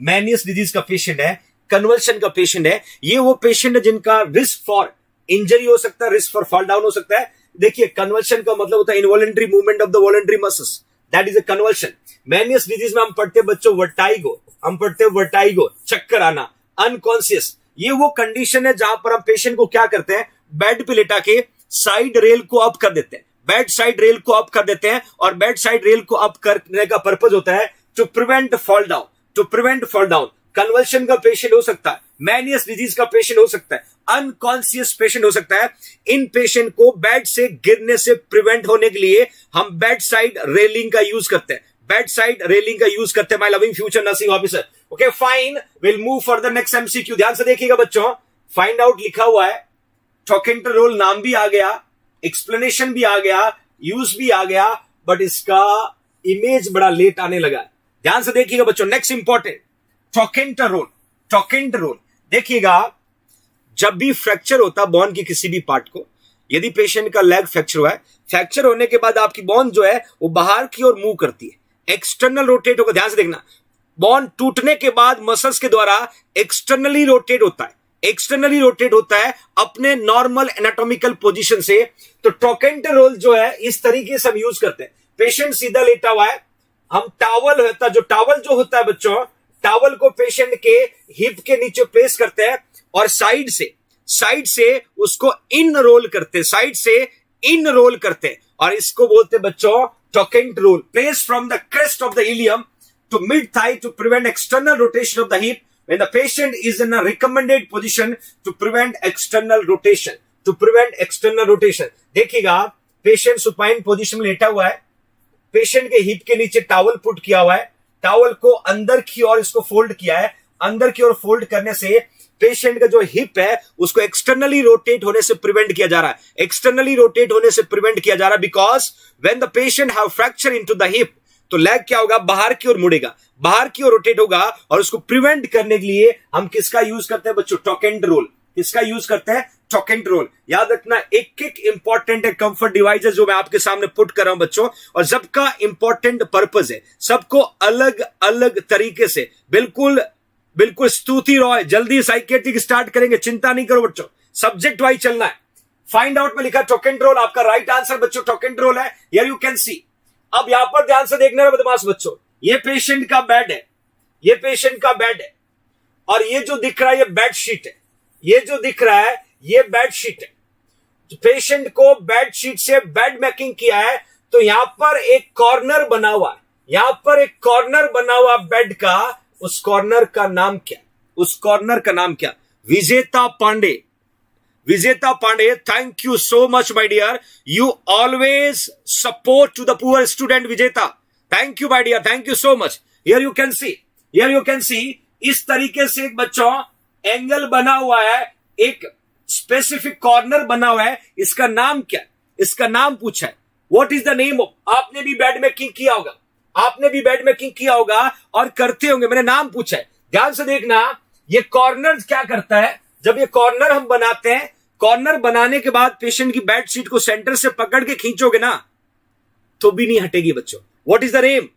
मैनियस डिजीज का पेशेंट है, कन्वल्शन का पेशेंट है। ये वो पेशेंट है जिनका रिस्क फॉर इंजरी हो सकता है, रिस्क फॉर फॉल डाउन हो सकता है। देखिए कन्वल्शन का मतलब होता है involuntary movement of the voluntary muscles, that is a convulsion. Meniere's disease में हम पढ़ते बच्चों वर्टाइगो, हम पढ़ते वर्टाइगो, चक्कर आना, अनकॉन्शियस। ये वो कंडीशन है जहां पर हम पेशेंट को क्या करते हैं, बेड पे लेटा के साइड रेल को अप कर देते हैं, बेड साइड रेल को अप कर देते हैं। और बेड साइड रेल को अप करने का पर्पज होता है to prevent fall down, to prevent fall down. Convulsion का पेशेंट हो सकता है, मैनियस डिजीज का पेशेंट हो सकता है, अनकॉन्शियस पेशेंट हो सकता है। इन पेशेंट को बेड से गिरने से प्रिवेंट होने के लिए हम बेड साइड रेलिंग का यूज करते हैं, बेड साइड रेलिंग का यूज करते हैं my loving future nursing officer. Okay fine, will move for the next MCQ. ध्यान से देखिएगा बच्चों, फाइंड आउट लिखा हुआ है, टॉकेंटर रोल नाम भी आ गया, एक्सप्लेनेशन भी आ गया, यूज भी आ गया, बट इसका इमेज बड़ा लेट आने लगा। ध्यान से देखिएगा बच्चों, नेक्स्ट इंपॉर्टेंट, टॉकेंटर रोल। टॉकेंटर रोल देखिएगा, जब भी फ्रैक्चर होता बोन की किसी भी पार्ट को, यदि पेशेंट का लेग फ्रैक्चर हुआ है, फ्रैक्चर होने के बाद आपकी बोन जो है वो बाहर की ओर मूव करती है, एक्सटर्नल रोटेट होगा। ध्यान से देखना, बोन टूटने के बाद मसल्स के द्वारा एक्सटर्नली रोटेट होता है, एक्सटर्नली रोटेट होता है अपने नॉर्मल एनाटॉमिकल पोजीशन से। तो टॉकेंटर रोल जो है इस तरीके से हम यूज करते हैं। पेशेंट सीधा लेटा हुआ है, हम टावल होता है, जो टावल जो होता है बच्चों, टावल को पेशेंट के हिप के नीचे प्लेस करते हैं और साइड से उसको इन रोल करते हैं, साइड से इन रोल करते हैं, और इसको बोलते हैं बच्चों trochanter roll. Place from the crest of the ilium to mid thigh to prevent external rotation of the hip when the patient is in a recommended position to prevent external rotation। To prevent external rotation. देखिएगा, patient supine position में लेटा हुआ है, patient के hip के नीचे towel put किया हुआ है, टॉवल को अंदर की ओर इसको फोल्ड किया है। अंदर की ओर फोल्ड करने से पेशेंट का जो हिप है उसको एक्सटर्नली रोटेट होने से प्रिवेंट किया जा रहा है, एक्सटर्नली रोटेट होने से प्रिवेंट किया जा रहा है। Because when the patient have fracture into the hip, तो लेग क्या होगा, बाहर की ओर मुड़ेगा, बाहर की ओर रोटेट होगा। और उसको प्रिवेंट करने के लिए हम किसका यूज करते हैं बच्चों, टॉक एंड रोल। किसका यूज करते हैं, टॉक एंड रोल। याद रखना, एक एक इंपॉर्टेंट है कंफर्ट डिवाइसेस जो मैं आपके सामने पुट कर रहा हूं बच्चों, और सबका इंपॉर्टेंट पर्पस है, सबको अलग अलग तरीके से बिल्कुल बिल्कुल स्तुति रॉय। जल्दी साइकेट्रिक स्टार्ट करेंगे, चिंता नहीं करो बच्चों, सब्जेक्ट वाइज चलना है। फाइंड आउट में लिखा टॉक एंड रोल, आपका राइट आंसर बच्चों टॉक एंड रोल है। हियर यू कैन सी। अब यहां पर ध्यान से देखना है बदमाश बच्चों, ये पेशेंट का बेड है, ये पेशेंट का बेड है, और ये जो दिख रहा है ये बेड शीट है, ये जो दिख रहा है ये बेड शीट है। तो पेशेंट को बेड शीट से बेड मेकिंग किया है, तो यहां पर एक कॉर्नर बना हुआ है, यहां पर एक कॉर्नर बना हुआ बेड का, उस कॉर्नर का नाम क्या, उस कॉर्नर का नाम क्या, Vijeta Pandey. Vijeta Pandey, thank you so much my dear, you always support to the poor student Vijeta, thank you my dear, thank you so much. Here you can see, here you can see, इस तरीके से एक बच्चों एंगल बना हुआ है, एक स्पेसिफिक कॉर्नर बना हुआ है, इसका नाम क्या, इसका नाम पूछा है, what is the name of. आपने भी बेड मेकिंग किया होगा, आपने भी बेड मेकिंग किया होगा और करते होंगे, मैंने नाम पूछा है, ध्यान से देखना। ये कॉर्नर क्या करता है, जब ये कॉर्नर हम बनाते हैं, कॉर्नर बनाने के बाद पेशेंट की बेड शीट को सेंटर से पकड़ के खींचोगे ना तो भी नहीं हटेगी बच्चों। व्हाट इज द नेम,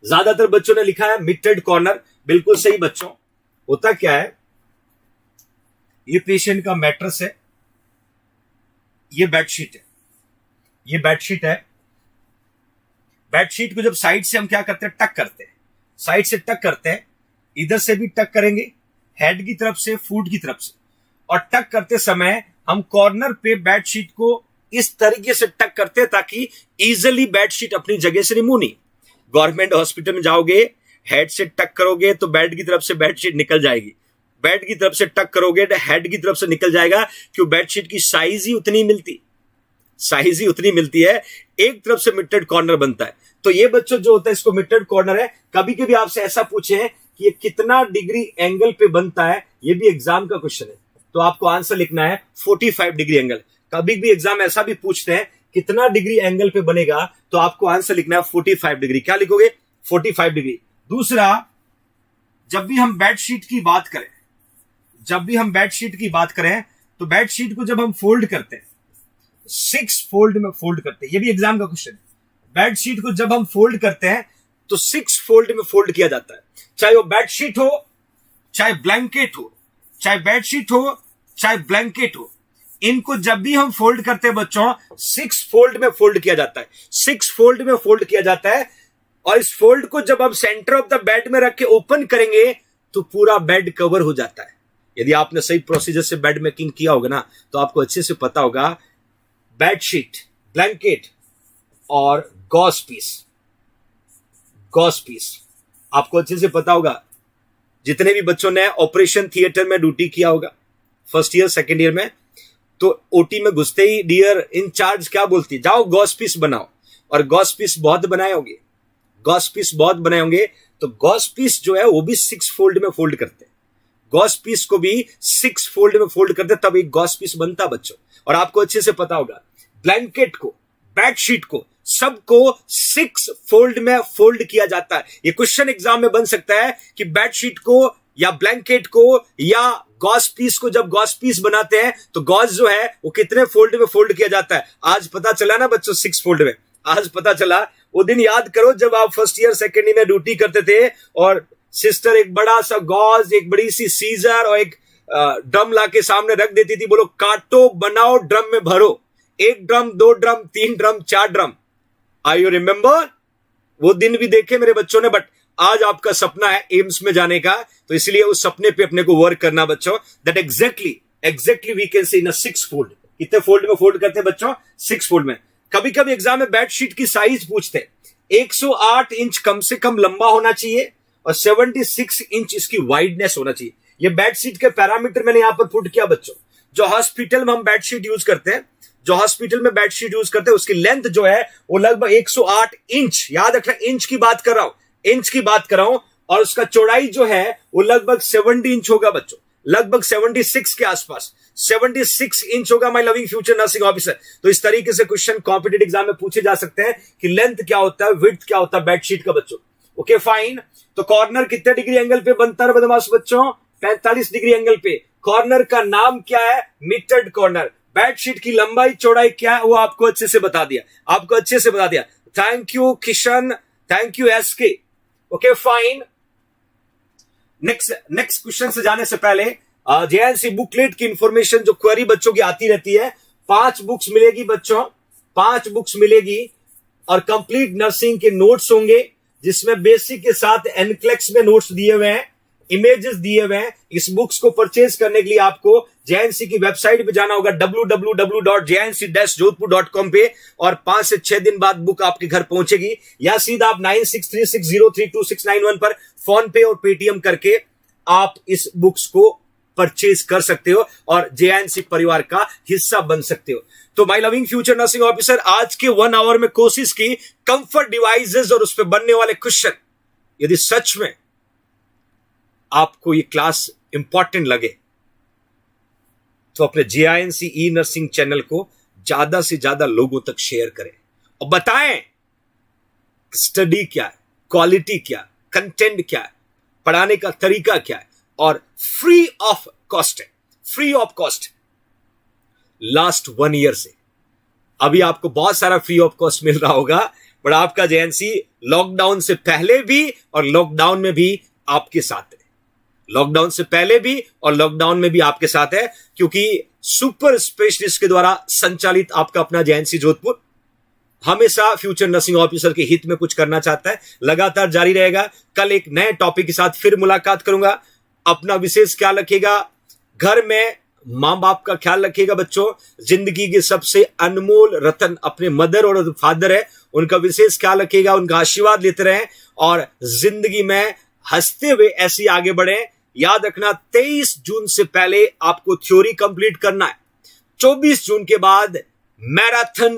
ज्यादातर बच्चों ने लिखा है मिटेड कॉर्नर, बिल्कुल सही बच्चों। होता क्या है, ये पेशेंट का मैट्रेस है, ये बेडशीट है, ये बेडशीट है। बेडशीट को जब साइड से हम क्या करते हैं, टक करते हैं, साइड से टक करते हैं, इधर से भी टक करेंगे, हेड की तरफ से, फुट की तरफ से, और टक करते समय हम कॉर्नर पे बेडशीट को इस तरीके से टक करते हैं ताकि इजिली बेडशीट अपनी जगह से रिमूव नहीं। गवर्नमेंट हॉस्पिटल में जाओगे, हेड से टक करोगे तो बेड की तरफ से बेडशीट निकल जाएगी, बेड की तरफ से टक करोगे तो हेड की तरफ से निकल जाएगा, क्यों, बेडशीट की साइज ही उतनी मिलती, साइज ही उतनी मिलती है, एक तरफ से मिटेड कॉर्नर बनता है। तो ये बच्चों जो होता है इसको मिटेड कॉर्नर है। कभी कभी आपसे ऐसा पूछे हैं कि ये कितना डिग्री एंगल पे बनता है, ये भी एग्जाम का क्वेश्चन है, तो आपको आंसर लिखना है 45 डिग्री एंगल। कभी भी एग्जाम ऐसा भी पूछते हैं कितना डिग्री एंगल पे बनेगा, तो आपको आंसर लिखना है 45 डिग्री। क्या लिखोगे, 45 डिग्री। दूसरा, जब भी हम बेडशीट की बात करें, जब भी हम बेडशीट की बात करें, तो बेडशीट को जब हम फोल्ड करते हैं, 6 फोल्ड में फोल्ड करते हैं, ये भी एग्जाम का क्वेश्चन है। बेडशीट को जब हम फोल्ड करते हैं तो 6 फोल्ड में फोल्ड किया जाता है, चाहे वो बेडशीट हो, चाहे ब्लैंकेट हो, चाहे बेडशीट हो, चाहे ब्लैंकेट हो, इनको जब भी हम फोल्ड करते हैं बच्चों, 6 फोल्ड में फोल्ड किया जाता है, 6 फोल्ड में फोल्ड किया जाता है। और इस फोल्ड को जब हम सेंटर ऑफ द बेड में रख के ओपन करेंगे तो पूरा बेड कवर हो जाता है। यदि आपने सही प्रोसीजर से बेड मेकिंग किया होगा ना, तो आपको अच्छे से पता होगा, बेडशीट, ब्लैंकेट और गॉस पीस, गॉस पीस आपको अच्छे से पता होगा। जितने भी बच्चों ने ऑपरेशन थिएटर में ड्यूटी किया होगा फर्स्ट ईयर सेकेंड ईयर में, तो ओटी में घुसते ही डियर इंचार्ज क्या बोलती है, जाओ गॉस पीस बनाओ। और गॉस पीस बहुत बनाए होंगे, गॉस पीस बहुत बनाए होंगे, तो गॉस पीस जो है वो भी 6 फोल्ड में फोल्ड करते हैं, गॉस पीस को भी 6 फोल्ड में फोल्ड करते, तब एक गॉस पीस बनता बच्चों। और आपको अच्छे से पता होगा, ब्लैंकेट को, बेडशीट को, सबको 6 फोल्ड में फोल्ड किया जाता है। ये क्वेश्चन एग्जाम में बन सकता है कि बेडशीट को या ब्लैंकेट को या गॉस पीस को जब गॉस पीस बनाते हैं तो गॉस जो है वो कितने फोल्ड में फोल्ड किया जाता है। आज पता चला ना बच्चों, 6 फोल्ड में, आज पता चला। वो दिन याद करो जब आप फर्स्ट ईयर सेकेंड ईयर में ड्यूटी करते थे और सिस्टर एक बड़ा सा गॉज, एक बड़ी सी सीजर और एक ड्रम लाके सामने रख देती थी, बोलो काटो, बनाओ, ड्रम में भरो, 1 drum, 2 drum, 3 drum, 4 drum. I you remember? वो दिन भी देखे मेरे बच्चों ने। बट आज आपका सपना है एम्स में जाने का, तो इसलिए उस सपने पे अपने को वर्क करना बच्चों। That exactly we can say in 6 fold. कितने फोल्ड में फोल्ड करते हैं बच्चों? 6 फोल्ड में। कभी कभी एग्जाम में बेडशीट की साइज पूछते हैं, 108 इंच कम से कम लंबा होना चाहिए और 76 इंच इसकी वाइडनेस होना चाहिए। ये बेडशीट के पैरामीटर मैंने यहां पर पुट किया बच्चों। जो हॉस्पिटल में हम बेडशीट यूज करते हैं, जो हॉस्पिटल में बेडशीट यूज करते हैं, उसकी लेंथ जो है वो लगभग 108 इंच, याद रखना इंच की बात कर रहा हूं, इंच की बात कर रहा हूं, और उसका चौड़ाई जो है वो लगभग 70 इंच होगा बच्चों, लगभग 76 के आसपास, 76 इंच होगा my loving future nursing officer. तो इस तरीके से क्वेश्चन कॉम्पिटेटिव एग्जाम में पूछे जा सकते हैं कि लेंथ क्या होता है, विड्थ क्या होता है बेडशीट का बच्चों। Okay fine. तो कॉर्नर कितने डिग्री एंगल पे बनता है बदमाश बच्चों? 45 डिग्री एंगल पे। कॉर्नर का नाम क्या है? मिटेड कॉर्नर। बेडशीट की लंबाई चौड़ाई क्या है वो आपको अच्छे से बता दिया, आपको अच्छे से बता दिया। Thank you Kishan, thank you SK. Okay fine. Next question से जाने से पहले जेएनसी बुकलेट की इंफॉर्मेशन जो क्वेरी बच्चों की आती रहती है, 5 बुक्स मिलेगी बच्चों, 5 बुक्स मिलेगी और कंप्लीट नर्सिंग के नोट्स होंगे जिसमें बेसिक के साथ एनक्लेक्स में नोट्स दिए हुए हैं, इमेजेस दिए हुए हैं। इस बुक्स को परचेज करने के लिए आपको जेएनसी की वेबसाइट पे जाना होगा www.jnc-jodhpur.com पे, और 5 से 6 दिन बाद बुक आपके घर पहुंचेगी, या सीधा आप 9636032691 पर फोन पे और पेटीएम करके आप इस बुक्स को परचेज कर सकते हो और जेएनसी परिवार का हिस्सा बन सकते हो। तो my loving future nursing officer आज के 1 आवर में कोशिश की कंफर्ट डिवाइसेस और उस पर बनने वाले क्वेश्चन, यदि सच में आपको ये क्लास इंपॉर्टेंट लगे तो अपने जेएनसी ई नर्सिंग चैनल को ज्यादा से ज्यादा लोगों तक शेयर करें और बताएं स्टडी क्या है, क्वालिटी क्या है, कंटेंट क्या है, पढ़ाने का तरीका क्या है, और फ्री ऑफ कॉस्ट है, free of cost last 1 year से। अभी आपको बहुत सारा फ्री ऑफ कॉस्ट मिल रहा होगा, पर आपका जेएनसी लॉकडाउन से पहले भी और लॉकडाउन में भी आपके साथ है, लॉकडाउन से पहले भी और लॉकडाउन में भी आपके साथ है, क्योंकि सुपर स्पेशलिस्ट के द्वारा संचालित आपका अपना जेएनसी जोधपुर हमेशा फ्यूचर नर्सिंग ऑफिसर के हित में कुछ करना चाहता है, लगातार जारी रहेगा। कल एक नए टॉपिक के साथ फिर मुलाकात करूंगा। अपना विशेष ख्याल रखिएगा, घर में मां बाप का ख्याल रखिएगा बच्चों। जिंदगी के सबसे अनमोल रतन अपने मदर और फादर है, उनका विशेष ख्याल रखिएगा, उनका आशीर्वाद लेते रहें और जिंदगी में हंसते हुए ऐसे आगे बढ़े। याद रखना 23 जून से पहले आपको थ्योरी कंप्लीट करना है, 24 जून के बाद मैराथन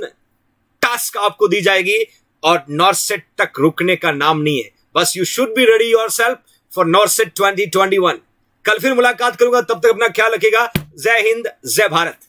टास्क आपको दी जाएगी और नॉर्सेट तक रुकने का नाम नहीं है। बस you should be ready yourself for नॉर्सेट 2021। कल फिर मुलाकात करूंगा, तब तक अपना ख्याल रखिएगा। जय हिंद, जय भारत।